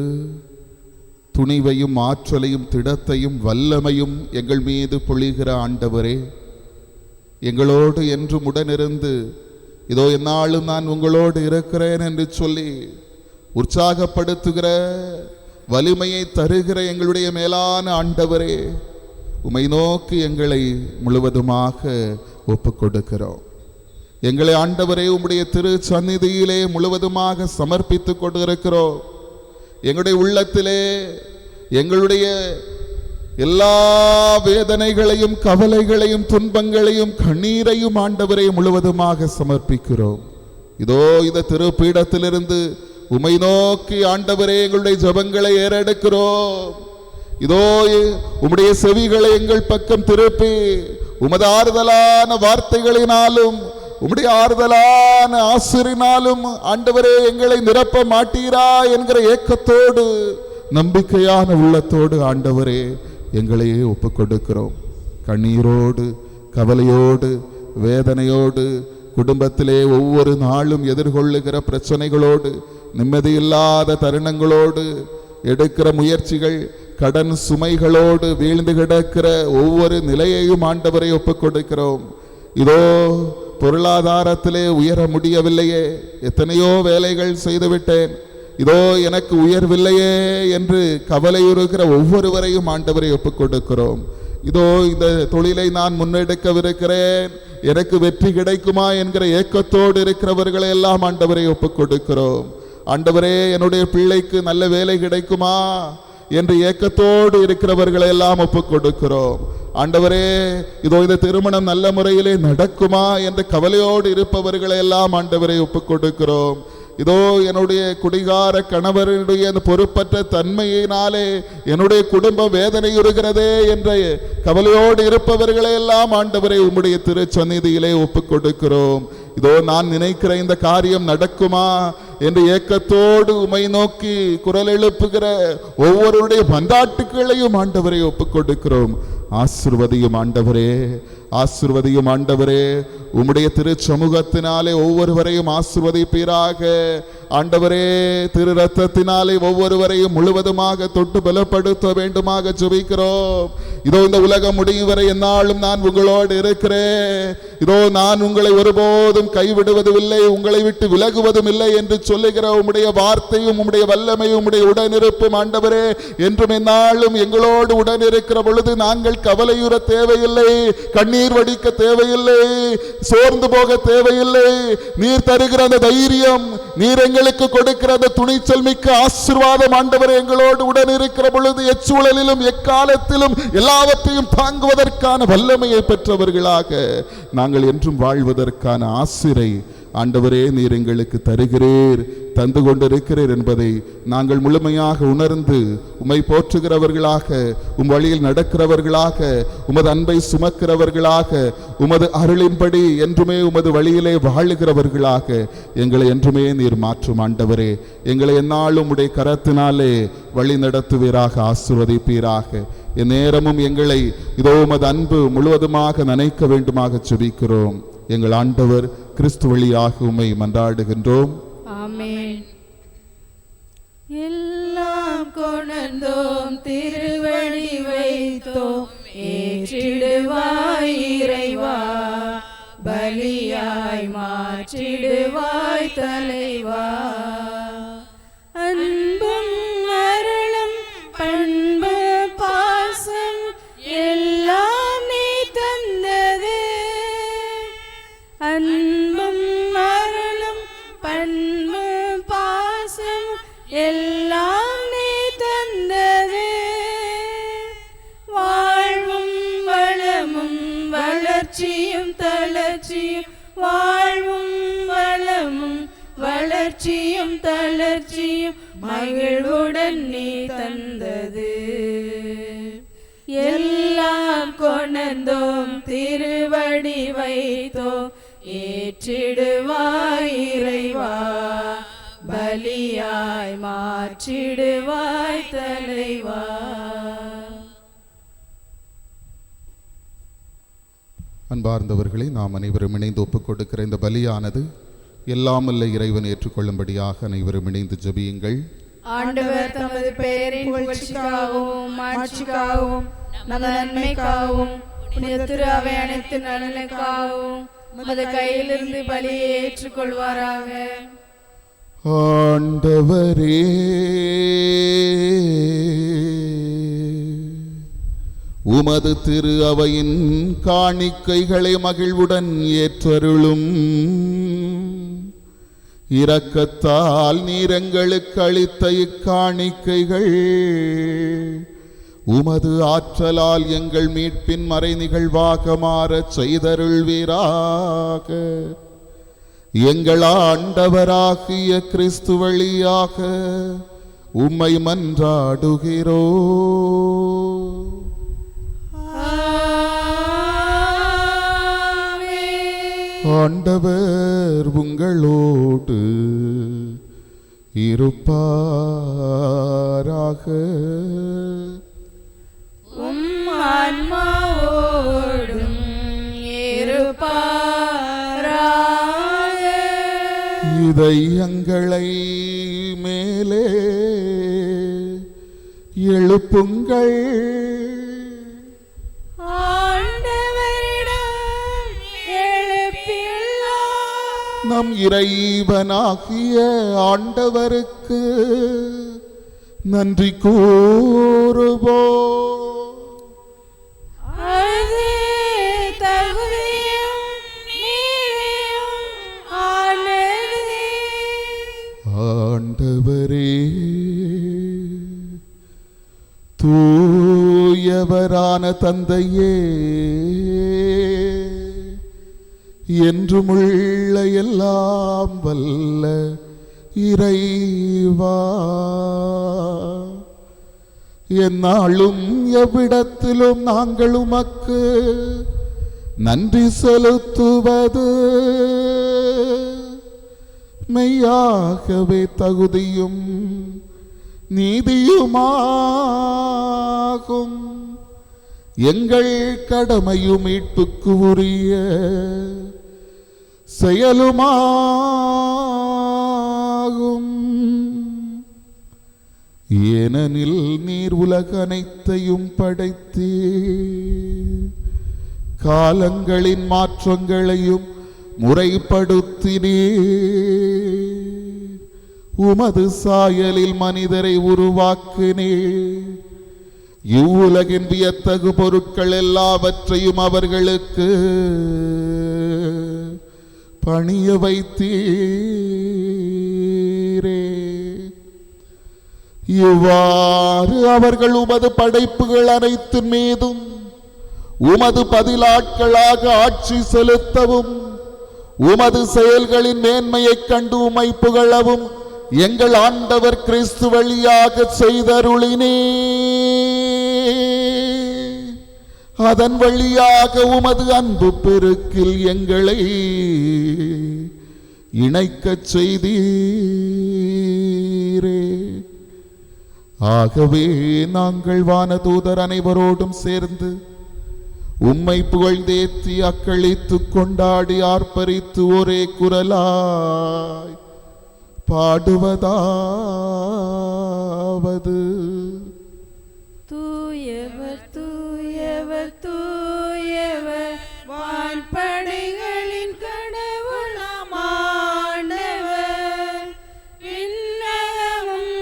துணிவையும் ஆற்றலையும் திடத்தையும் வல்லமையும் எங்கள் மீது பொழிகிற ஆண்டவரே, எங்களோடு என்றும் உடனிருந்து இதோ எந்நாளும் நான் உங்களோடு இருக்கிறேன் என்று சொல்லி உற்சாகப்படுத்துகிற வலிமையை தருகிற எங்களுடைய மேலான ஆண்டவரே, உம்மை நோக்கி எங்களை முழுவதுமாக ஒப்பு கொடுக்கிறோம். எங்களை ஆண்டவரே உம்முடைய திரு சந்நிதியிலே முழுவதுமாக சமர்ப்பித்து கொண்டிருக்கிறோம். எங்களுடைய உள்ளத்திலே எங்களுடைய எல்லா வேதனைகளையும் கவலைகளையும் துன்பங்களையும் கண்ணீரையும் ஆண்டவரை முழுவதுமாக சமர்ப்பிக்கிறோம். இதோ இந்த திருப்பீடத்திலிருந்து உம்மை நோக்கி ஆண்டவரே எங்களுடைய ஜெபங்களை ஏறெடுக்கிறோம். இதோ உம்முடைய செவிகளை எங்கள் பக்கம் திருப்பி உமது ஆறுதலான வார்த்தைகளினாலும் உம்முடைய ஆறுதலான ஆசிரினாலும் ஆண்டவரே எங்களை நிரப்ப மாட்டீரா என்கிற ஏக்கத்தோடு நம்பிக்கையான உள்ளத்தோடு ஆண்டவரே எங்களையே ஒப்பு கொடுக்கிறோம். கண்ணீரோடு கவலையோடு வேதனையோடு குடும்பத்திலே ஒவ்வொரு நாளும் எதிர்கொள்ளுகிற பிரச்சனைகளோடு நிம்மதியில்லாத தருணங்களோடு எடுக்கிற முயற்சிகள் கடன் சுமைகளோடு வீழ்ந்து கிடக்கிற ஒவ்வொரு நிலையையும் ஆண்டவரை ஒப்புக் கொடுக்கிறோம். இதோ பொருளாதாரத்திலே உயர முடியவில்லையே, எத்தனையோ வேலைகள் செய்துவிட்டேன், இதோ எனக்கு உயர்வில்லையே என்று கவலையுறுகிற ஒவ்வொருவரையும் ஆண்டவரை ஒப்புக் கொடுக்கிறோம். இதோ இந்த தொழிலை நான் முன்னெடுக்கவிருக்கிறேன், எனக்கு வெற்றி கிடைக்குமா என்கிற ஏக்கத்தோடு இருக்கிறவர்களை எல்லாம் ஆண்டவரை ஒப்புக் கொடுக்கிறோம். ஆண்டவரே என்னுடைய பிள்ளைக்கு நல்ல வேலை கிடைக்குமா என்று ஏக்கத்தோடு இருக்கிறவர்களை எல்லாம் ஒப்புக் கொடுக்கிறோம். ஆண்டவரே இதோ இந்த திருமணம் நல்ல முறையிலே நடக்குமா என்ற கவலையோடு இருப்பவர்களை எல்லாம் ஆண்டவரை ஒப்புக் கொடுக்கிறோம். இதோ என்னுடைய குடிகார கணவருடைய அந்த பொறுப்பற்ற தன்மையினாலே என்னுடைய குடும்பம் வேதனையுறுகிறதே என்ற கவலையோடு இருப்பவர்களை எல்லாம் ஆண்டவரை உம்முடைய திருச்சந்நிதியிலே ஒப்புக் கொடுக்கிறோம். இதோ நான் நினைக்கிற இந்த காரியம் நடக்குமா என்று ஏக்கத்தோடு உம்மை நோக்கி குரல் எழுப்புகிற ஒவ்வொருடைய மன்றாட்டுகளையும் ஆண்டவரை ஒப்புக் கொடுக்கிறோம். ஆசீர்வதியும் ஆண்டவரே, ஆசீர்வதியும் ஆண்டவரே, உம்முடைய திரு சமூகத்தினாலே ஒவ்வொருவரையும் ஆசீர்வதிப்பீராக. ஆண்டவரே திரு ரத்தத்தினாலே ஒவ்வொருவரையும் முழுவதுமாக தொட்டு பலப்படுத்த வேண்டுமாக ஜெபிக்கிறோம். இதோ இந்த உலகம் முடியும் வரை என்னாலும் நான் உங்களோடு இருக்கிறேன், இதோ நான் உங்களை ஒருபோதும் கைவிடுவதும் இல்லை, உங்களை விட்டு விலகுவதும் இல்லை என்று சொல்லுகிற உம்முடைய வார்த்தையும் உம்முடைய வல்லமையும் உம்முடைய உடனிருப்பும் ஆண்டவரே என்றும் என்னாலும் எங்களோடு உடன் இருக்கிற பொழுது நாங்கள் கவலையுற தேவையில்லை, கண்ணீர் வடிக்க தேவையில்லை, சோர்ந்து போக தேவையில்லை. நீர் தருகிற அந்த தைரியம், நீர் எங்களை எங்களுக்கு கொடுக்கிற அந்த துணிச்சல் மிக்க ஆசீர்வாதம் ஆண்டவர் எங்களோடு உடன் இருக்கிற பொழுது எச்சூழலிலும் எக்காலத்திலும் எல்லாவற்றையும் தாங்குவதற்கான வல்லமையை பெற்றவர்களாக நாங்கள் என்றும் வாழ்வதற்கான ஆசிரை ஆண்டவரே நீர் எங்களுக்கு தருகிறீர், தந்து கொண்டிருக்கிறீர் என்பதை நாங்கள் முழுமையாக உணர்ந்து உம்மை போற்றுகிறவர்களாக, உம் வழியில் நடக்கிறவர்களாக, உமது அன்பை சுமக்கிறவர்களாக, உமது அருளின்படி என்றுமே உமது வழியிலே வாழுகிறவர்களாக எங்களை என்றுமே நீர் மாற்றும் ஆண்டவரே. எங்களை எந்நாளும் உடைய கரத்தினாலே வழி நடத்துவீராக, ஆசீர்வதிப்பீராக. எந்நேரமும் எங்களை இதோ உமது அன்பு முழுவதுமாக நனைக்க வேண்டுமாக ஜெபிக்கிறோம். எங்கள் ஆண்டவர் கிறிஸ்து வழியாக உம்மை மன்றாடுகின்றோம். ஆமென். எல்லாம் கொணர்ந்தோம், திருவடி வைத்தோம், ஏற்றிடுவாய் இறைவா, பலியாய் மாற்றிடுவாய் தலைவா. அன்பும் அருளும் பண்பு பாசம் எல்லாம் நீ தந்தது. அன்பும் அருளும் பண்பு பாசம் எல்லாம் நீ தந்தது. வாழ்வும் வளமும் வளர்ச்சியும் தளர்ச்சியும், வாழ்வும் வளமும் வளர்ச்சியும் தளர்ச்சியும் மகிழ்வுடன் நீ தந்தது. எல்லாம் கொணர்ந்தோம், திருவடி வைத்தோம், ஏற்றிடுவாய் இறைவா, பலியாய் மாற்றிடுவாய் தலைவா. அன்பார்ந்தவர்களே, நாம் அனைவரும் இணைந்து ஒப்புக் கொடுக்கிற இந்த பலியானது எல்லாமல்ல இறைவன் ஏற்றுக்கொள்ளும்படியாக அனைவரும் இணைந்து ஜெபியுங்கள். ஆண்டவர் தமது பெயரின் புகழ்ச்சிக்காகவும் மாட்சிக்காகவும் நமது நன்மைக்காகவும் புனித திரு அவை அனைத்து நலனுக்காகவும் உமது கையிலிருந்து பலியை ஏற்றுக்கொள்வாராக. ஆண்டவரே, உமது திரு அவையின் காணிக்கைகளை மகிழ்வுடன் ஏற்றருளும். இரக்கத்தால் நீர் எங்களுக்கு அளித்த இக்காணிக்கைகள் உமது ஆற்றலால் எங்கள் மீட்பின் மறை நிகழ்வாக மாறச் செய்தருள்வீராக. எங்கள் ஆண்டவராகிய கிறிஸ்து வழியாக உம்மை மன்றாடுகிறோ. ஆண்டவர் உங்களோடு இருப்பாராக. உம் ஆன்மாவோடும் இருப்பாராக. இதயங்களை மேலே எழுப்புங்கள். நம் இறைவனாகிய ஆண்டவருக்கு நன்றி கூறுவோம். அது தகுதியும் நீதியும் ஆனதே. ஆண்டவரே, தூயவரான தந்தையே, என்றுமுள்ள எல்லாம் வல்ல இறைவா, எந்நாளும் எவ்விடத்திலும் நாங்கள் உமக்கு நன்றி செலுத்துவது மெய்யாகவே தகுதியும் நீதியுமாகும். எங்கள் கடமையும் மீட்புக்கு உரிய செயலுமாகும். ஏனெனில் நீர் உலக அனைத்தையும் படைத்தீர், காலங்களின் மாற்றங்களையும் முறைப்படுத்தினீர், உமது சாயலில் மனிதரை உருவாக்கினீர். இவ்வுலகின் வியத்தகு பொருட்கள் எல்லாவற்றையும் அவர்களுக்கு பணிய வைத்தீர். இவ்வாறு அவர்கள் உமது படைப்புகள் அனைத்தின் மீதும் உமது பதிலாட்களாக ஆட்சி செலுத்தவும் உமது செயல்களின் மேன்மையைக் கண்டு உம்மை புகழவும் எங்கள் ஆண்டவர் கிறிஸ்து வழியாக செய்தருளினே. அதன் வழியாக உமது அன்பு பெருக்கில் எங்களை இணைக்கச் செய்தீரே. ஆகவே நாங்கள் வானதூதர் அனைவரோடும் சேர்ந்து உம்மை புகழ்ந்தேத்தி அக்களித்து கொண்டாடி ஆர்ப்பரித்து ஒரே குரலாய் பாடுவதாவது: தூயவர் தூயவர் தூயவர் வான்படைகளின் கடவுளாம் ஆண்டவர். விண்ணகமும்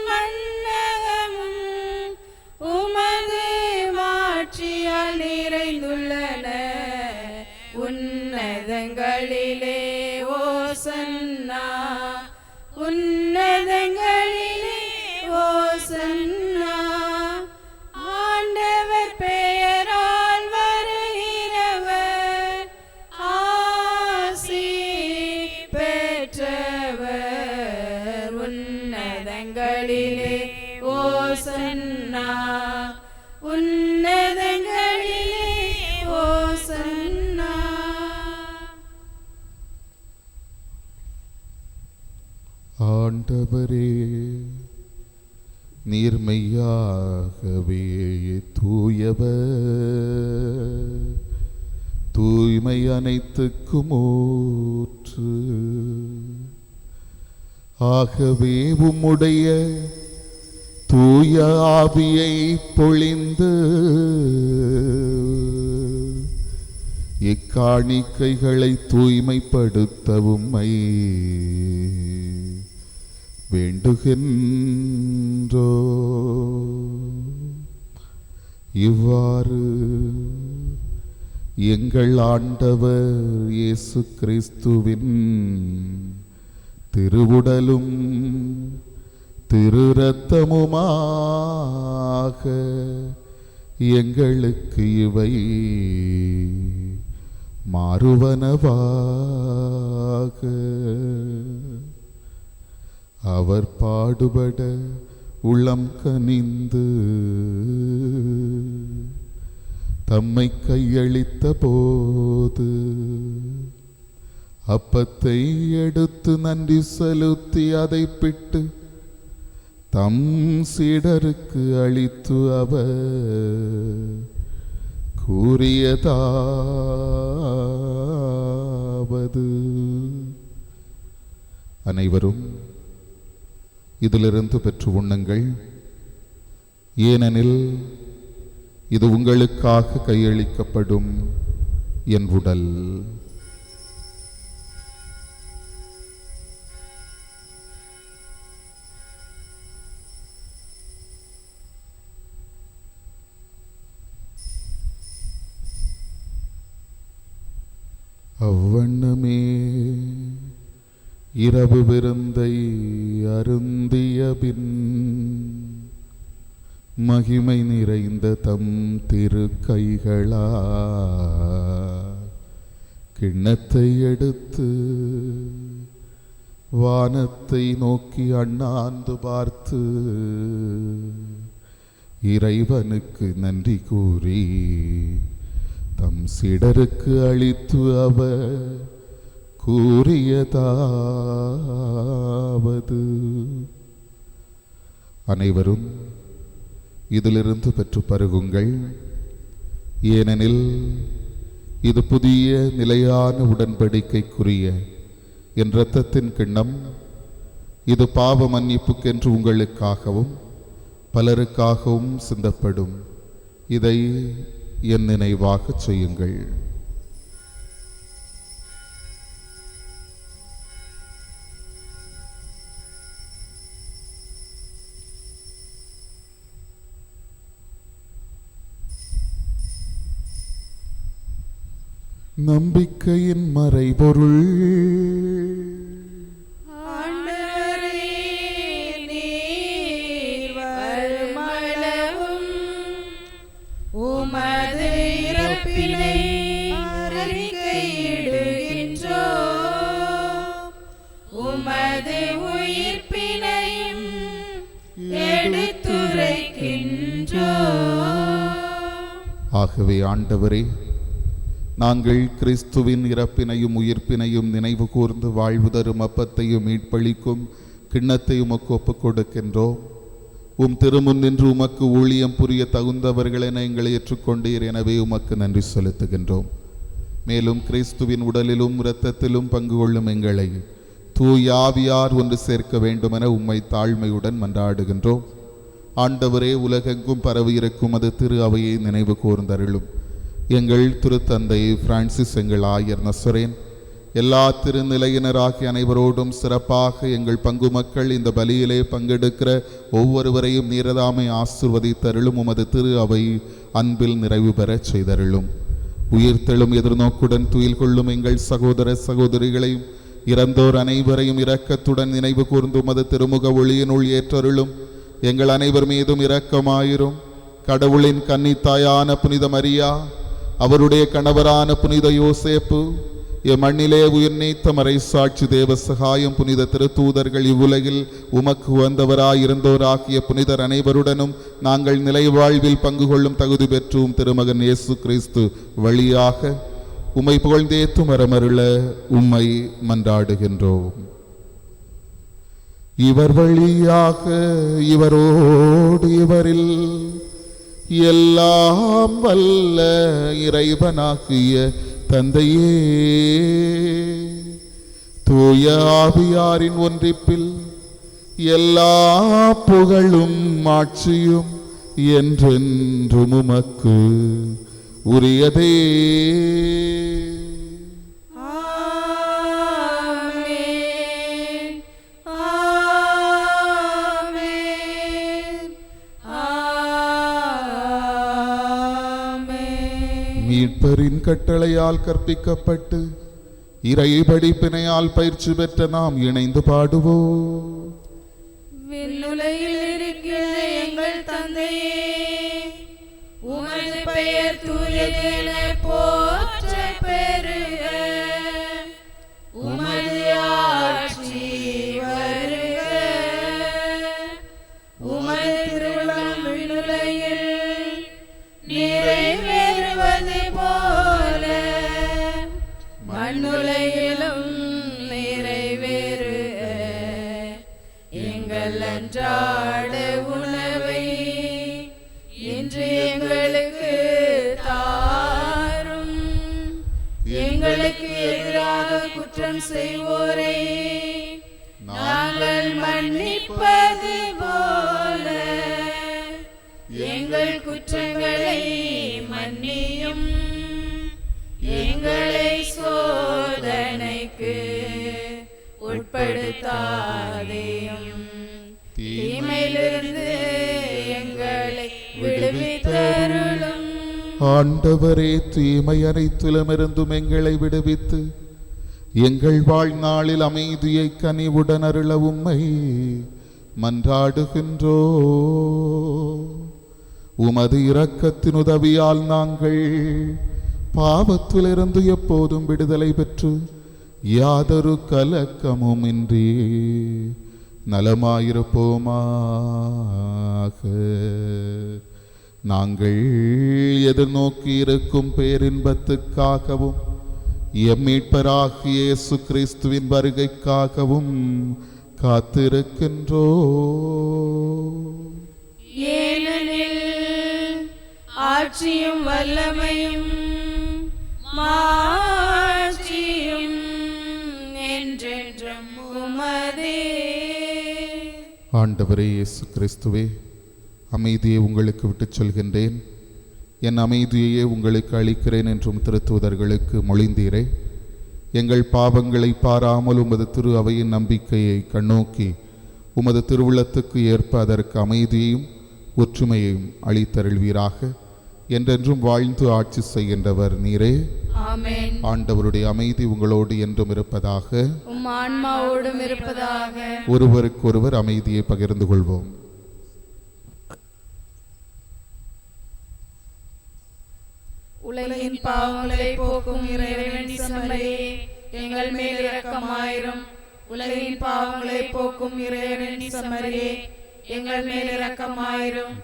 மண்ணகமும் உமது மாட்சியால் நிறைந்துள்ளன. உன்னதங்களிலே ஓசன்னா, உன்னதங்களிலே ஓசன்னா. ஆண்டவர் பெயரால் வருகிறவர் ஆசி பெற்றவர். உன்னதங்களிலே ஓசன்னா, உன்னதங்களிலே ஓசன்னா. ஆண்டவரே, நீர்மையாகவே தூயவர், தூய்மை அனைத்துக்கும் ஊற்று. ஆகவே உம்முடைய தூய ஆவியை பொழிந்து இக்காணிக்கைகளை தூய்மைப்படுத்த உம்மை வேண்டுகின்றோ. இவ்வாறு எங்கள் ஆண்டவர் இயேசு கிறிஸ்துவின் திருவுடலும் திரு இரத்தமுமாக எங்களுக்கு இவை மாறுவனவாக. அவர் பாடுபட உள்ளம் கனிந்து தம்மை கையளித்த போது அப்பத்தை எடுத்து நன்றி செலுத்தி அதை பிட்டு தம் சீடருக்கு அளித்து அவர் கூறியதாவது: அனைவரும் இதிலிருந்து பெற்று உண்ணுங்கள். ஏனெனில் இது உங்களுக்காக கையளிக்கப்படும் என் உடல். அவ்வண்ணமே இரவு விருந்தை அருந்திய பின் மகிமை நிறைந்த தம் திரு கைகளா கிண்ணத்தை எடுத்து வானத்தை நோக்கி அண்ணாந்து பார்த்து இறைவனுக்கு நன்றி கூறி தம் சீடருக்கு அளித்து அவர் கூறியதாவது: அனைவரும் இதிலிருந்து பெற்று பருகுங்கள். ஏனெனில் இது புதிய நிலையான உடன்படிக்கைக்குரிய என் இரத்தத்தின் கிண்ணம். இது பாவ மன்னிப்புக்கென்று உங்களுக்காகவும் பலருக்காகவும் சிந்தப்படும். இதை என் நினைவாக செய்யுங்கள். நம்பிக்கையின் மறைபொருள். ஆண்டவரே, ஆகவே ஆண்டவரே, நாங்கள் கிறிஸ்துவின் இறப்பினையும் உயிர்ப்பினையும் நினைவு கூர்ந்து வாழ்வு தரும் அப்பத்தையும் மீட்பளிக்கும் கிண்ணத்தையும் உமக்கு ஒப்புக் கொடுக்கின்றோம். உம் திருமுன் நின்று உமக்கு ஊழியம் புரிய தகுந்தவர்கள் என எங்களை ஏற்றுக்கொண்டீர். எனவே உமக்கு நன்றி செலுத்துகின்றோம். மேலும் கிறிஸ்துவின் உடலிலும் இரத்தத்திலும் பங்கு கொள்ளும் எங்களை தூய ஆவியார் ஒன்று சேர்க்க வேண்டுமென உம்மை தாழ்மையுடன் மன்றாடுகின்றோம். ஆண்டவரே, உலகெங்கும் பரவியிருக்கும் அது திரு அவையை நினைவு கூர்ந்தருளும். எங்கள் திருத்தந்தை பிரான்சிஸ், எங்கள் ஆயர் நசரேன், எல்லா திருநிலையினராகிய அனைவரோடும் சிறப்பாக எங்கள் பங்கு மக்கள் இந்த பலியிலே பங்கெடுக்கிற ஒவ்வொருவரையும் நீரதாமை ஆசிர்வதித்தருளும். உமது திரு அவை அன்பில் நிறைவு பெறச் செய்தருளும். உயிர்த்தெழும் எதிர்நோக்குடன் துயில் கொள்ளும் எங்கள் சகோதர சகோதரிகளையும் இறந்தோர் அனைவரையும் இரக்கத்துடன் நினைவு கூர்ந்து உமது திருமுக ஒளியினுள் ஏற்றருளும். எங்கள் அனைவர் மீதும் இரக்கமாயிரும். கடவுளின் கன்னித்தாயான புனித மரியா, அவருடைய கணவரான புனித யோசேப்பு, எம்மண்ணிலே உயிர் நீத்த மறைசாட்சி தேவ சகாயம், புனித திருத்தூதர்கள், இவ்வுலகில் உமக்கு வந்தவராயிருந்தோராகிய புனிதர் அனைவருடனும் நாங்கள் நிலை வாழ்வில் பங்கு கொள்ளும் தகுதி பெற்றும் திருமகன் இயேசு கிறிஸ்து வழியாக உம்மை புகழ்ந்தேத்தும் வரமருள உம்மை மன்றாடுகின்றோம். இவர் வழியாக இவரோடு இவரில் எல்லாம் வல்ல இறைவனாகிய தந்தையே, தூய ஆவியாரின் ஒன்றிப்பில் எல்லா புகழும் ஆட்சியும் என்றென்றும் உமக்கு உரியதே. மீட்பரின் கட்டளையால் கற்பிக்கப்பட்டு இறை படிப்பினையால் பயிற்சி பெற்ற நாம் இணைந்து பாடுவோம். விண்ணுலகில் இருக்கிற எங்கள் தந்தையே, உமது பெயர் தூயது என போற்ற பெறுக. உமது ஆட்சி வருக. உமது திருவுளம் விண்ணுலகில் நிறைவேறுவது போல மண்ணுலகிலும் நிறைவேறுக. எங்கள் அன்றாட உணவை இன்று எங்களுக்கு தாரும். எங்களுக்கு எதிராக குற்றம் செய்வோரை நாங்கள் மன்னிப்பது போல எங்கள் குற்றங்களை மன்னியும். எங்களை சோதனைக்கு உட்படுத்தாதேயும், தீமையிலிருந்து எங்களை விடுவித்தருளும். ஆண்டவரே, தீமை அனைத்திலுமிருந்தும் எங்களை விடுவித்து எங்கள் வாழ்நாளில் அமைதியை கனிவுடன் அருள உம்மை மன்றாடுகின்றோ. உமது இரக்கத்தின் உதவியால் நாங்கள் பாவத்திலிருந்து எப்போதும் விடுதலை பெற்று யாதொரு கலக்கமும் இன்றி நலமாயிருப்போமாக. நாங்கள் எதிர்நோக்கி இருக்கும் பேரின்பத்துக்காகவும் எம் மீட்பராகிய இயேசு கிறிஸ்துவின் வருகைக்காகவும் காத்திருக்கின்றோ. ஏனெனில் ஆட்சியும் வல்லமையும் மாட்சியும் என்றென்றும் உமதே. ஆண்டவரே இயேசு கிறிஸ்துவே, அமைதியை உங்களுக்கு விட்டுச் சொல்கின்றேன், என் அமைதியையே உங்களுக்கு அளிக்கிறேன் என்றும் திருத்தூதர்களுக்கு மொழிந்தீரே. எங்கள் பாவங்களை பாராமல் உமது திரு அவையின் நம்பிக்கையை கண்ணோக்கி உமது திருவுள்ளத்துக்கு ஏற்ப அதற்கு அமைதியையும் ஒற்றுமையையும் அளித்தருள்வீராக. என்றென்றும் வாழ்ந்து ஆட்சி செய்கின்றவர் நீரே. ஆமென். ஆண்டவருடைய அமைதி உங்களோடு என்றும் இருப்பதாக. உம் ஆன்மாவோடும் இருப்பதாக. ஒருவருக்கொருவர் அமைதியை பகிர்ந்து கொள்வோம். உலகின் பாவங்களை போக்கும் இறைவனின் செம்மறியே, எங்கள் மேல் இரக்கமாயிரும். உலகின் பாவங்களை போக்கும் இறைவனின் செம்மறியே, எங்கள் மேல் இரக்கமாயிரும்.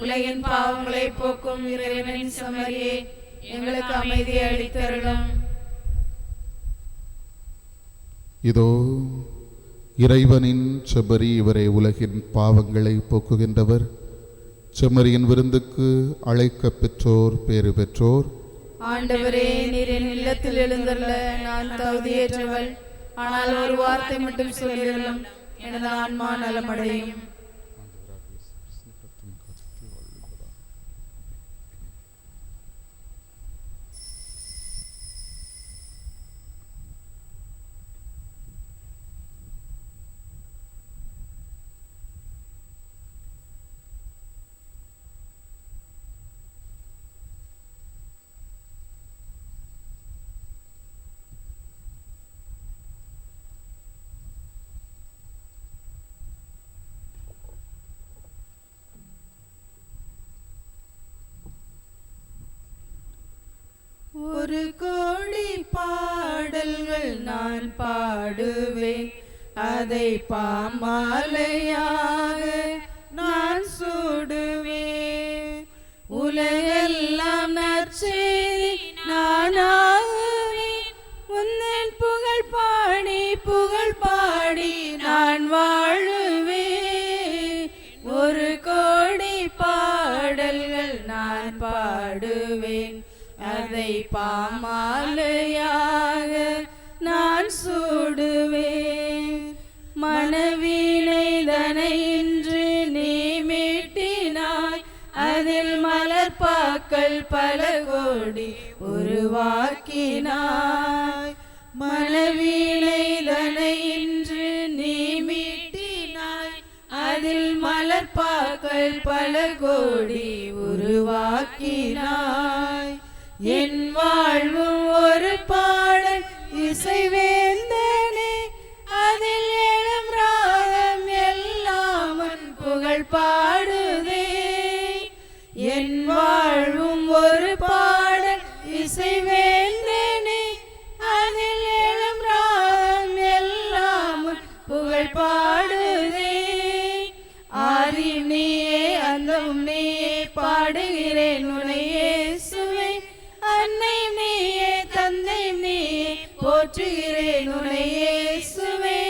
உலகின் பாவங்களை போக்கும் இறைவனின் செம்மறியே, எங்களுக்கு அமைதியை அளித்தருளும். இதோ இறைவனின் செம்மறி, இவரை உலகின் பாவங்களை போக்குகின்றவர். செம்மறியின் விருந்துக்கு அழைக்க பெற்றோர் பேறு பெற்றோர். ஆண்டவரே, நீர் என் இல்லத்தில் எழுந்தருள நான் தகுதியேற்றவள். ஆனால் ஒரு வார்த்தை மட்டும் சொல்லிடலும், எனது ஆன்மா நலமடையும். ஒரு கோடி பாடல்கள் நான் பாடுவேன், அதை பாமாலையாக நான் சூடுவேன். உலகெல்லாம் நற்செய்தி நானாகுவேன், உந்தன் புகழ் பாடி நான் வாழுவேன். ஒரு கோடி பாடல்கள் நான் பாடுவேன், அதை பாமாலையாக நான் சூடுவேன். மனவீணை தனை இன்று நீ மீட்டினாய், அதில் மலர்பாக்கள் பல கோடி உருவாக்கினாய். மனவீணை தனை இன்று நீ மீட்டினாய், அதில் மலர்பாக்கள் பல கோடி உருவாக்கினாய். என் வாழ்வும் ஒரு பாடல் இசைவேந்தனே, அதில் எழும் ராகம் எல்லாம் உன் புகழ் பாடுதே. என் வாழ்வும் ஒரு பாடல் இசைவேந்தனே, அதில் எழும் ராகம் எல்லாம் உன் புகழ் பாடுதே. ஆதி நீயே அந்தம் நீயே, பாடுகிறேன் உன்னை இயேசுவே. அன்னை நீயே தந்தை நீயே, போற்றுகிறேன் உன்னை இயேசுவே.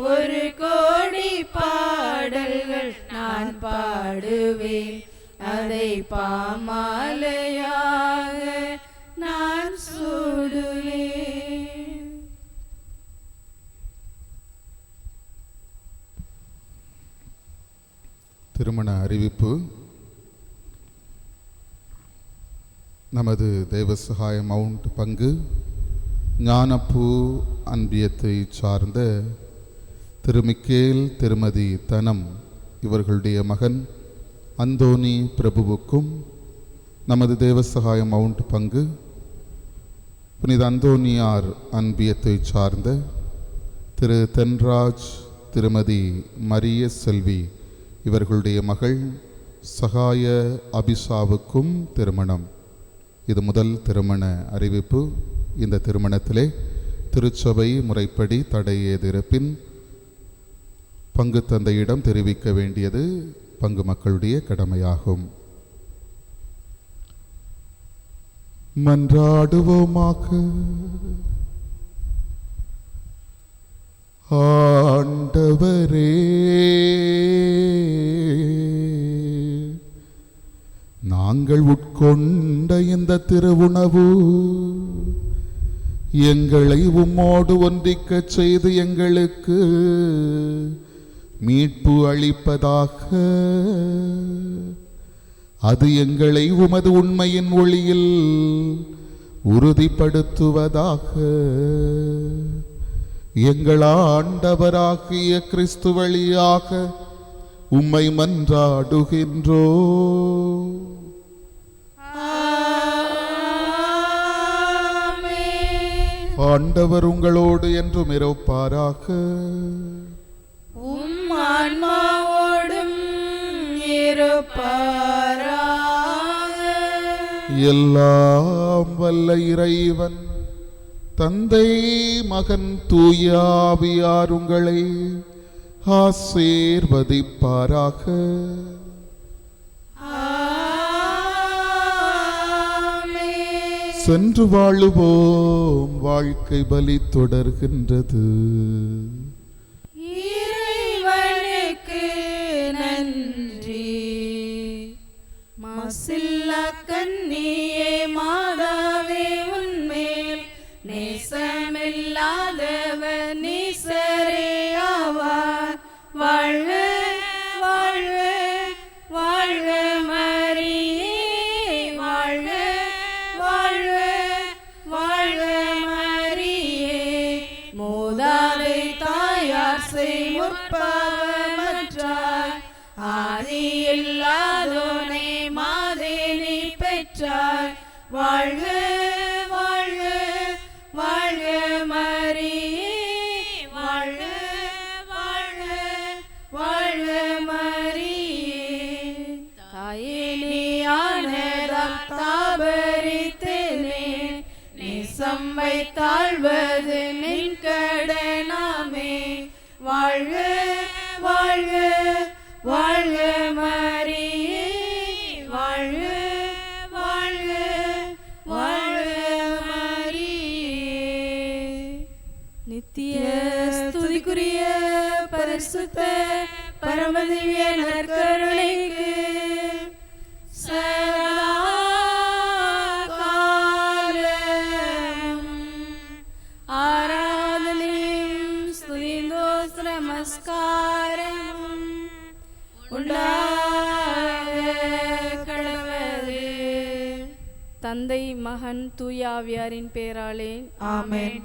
ஒரு கோடி பாடல்கள் நான் பாடுவேன், அதை பாமாலையாக நான் சூடுவேன். திருமண அறிவிப்பு. நமது தேவசகாய மவுண்ட் பங்கு ஞானப்பூ அன்பியத்தை சார்ந்த திருமிக்கேல் திருமதி தனம் இவர்களுடைய மகன் அந்தோனி பிரபுவுக்கும், நமது தேவசகாய மவுண்ட் பங்கு புனித அந்தோனியார் அன்பியத்தை சார்ந்த திரு தென்ராஜ் திருமதி மரிய செல்வி இவர்களுடைய மகள் சகாய அபிஷாவுக்கும் திருமணம். இது முதல் திருமண அறிவிப்பு. இந்த திருமணத்திலே திருச்சபை முறைப்படி தடை ஏதிருப்பின் பங்கு தந்தையிடம் தெரிவிக்க வேண்டியது பங்கு மக்களுடைய கடமையாகும். மன்றாடுவோமாக. ஆண்டவரே, நாங்கள் உட்கொண்ட இந்த திருவுணவு எங்களை உம்மோடு ஒன்றிக்கச் செய்து எங்களுக்கு மீட்பு அளிப்பதாக. அது எங்களை உமது உண்மையின் ஒளியில் உறுதிப்படுத்துவதாக. எங்கள் ஆண்டவராகிய கிறிஸ்து வழியாக உம்மை மன்றாடுகின்றோ. ஆண்டவர் உங்களோடு என்றும் இருப்பாராக. உம் ஆன்மாவோடும் இருப்பாராக. எல்லாம் வல்ல இறைவன் தந்தை மகன் தூய ஆவியார் உங்களை ஆசீர்வதிப்பாராக. சென்று வாழுவோம், வாழ்க்கை பலி தொடர்கின்றது. இறைவனுக்கு நன்றி. மாசில்லா கன்னியே மாதாவே, உன்மேல் நேசமில்லாதவர் நீசரே ஆவார். வாழ்க வாழ்க வாழ்க மரியே, வாழ்க வாழ்க வாழ்க மரியே. மூதாதை தாயார் செய் முற்பவமற்றாய், ஆதி இல்லாதோனே மாதே நீ பெற்றாய். வாழ்க வாழ்க வாழ்க மரியே, வாழ்க வாழ்க வாழ்க மரியே. தாயே நீ ஆனதாம் தாபரித்தேனே, நேசம் வைத்தாழ்வது நின் கடனாமே. வாழ்க வாழ்க வாழ்க மரியே, வாழ்க வாழ்க வாழ்க மரியே. நித்திய ஸ்துதிக்குரிய பரிசுத்த பரமதிவ்ய நற்கருணைக்கு சதா காலமும் ஆராதனையும் ஸ்துதியும் நமஸ்காரமும் உண்டாக கடவது. தந்தை மகன் தூய ஆவியாரின் பேராலே ஆமென்.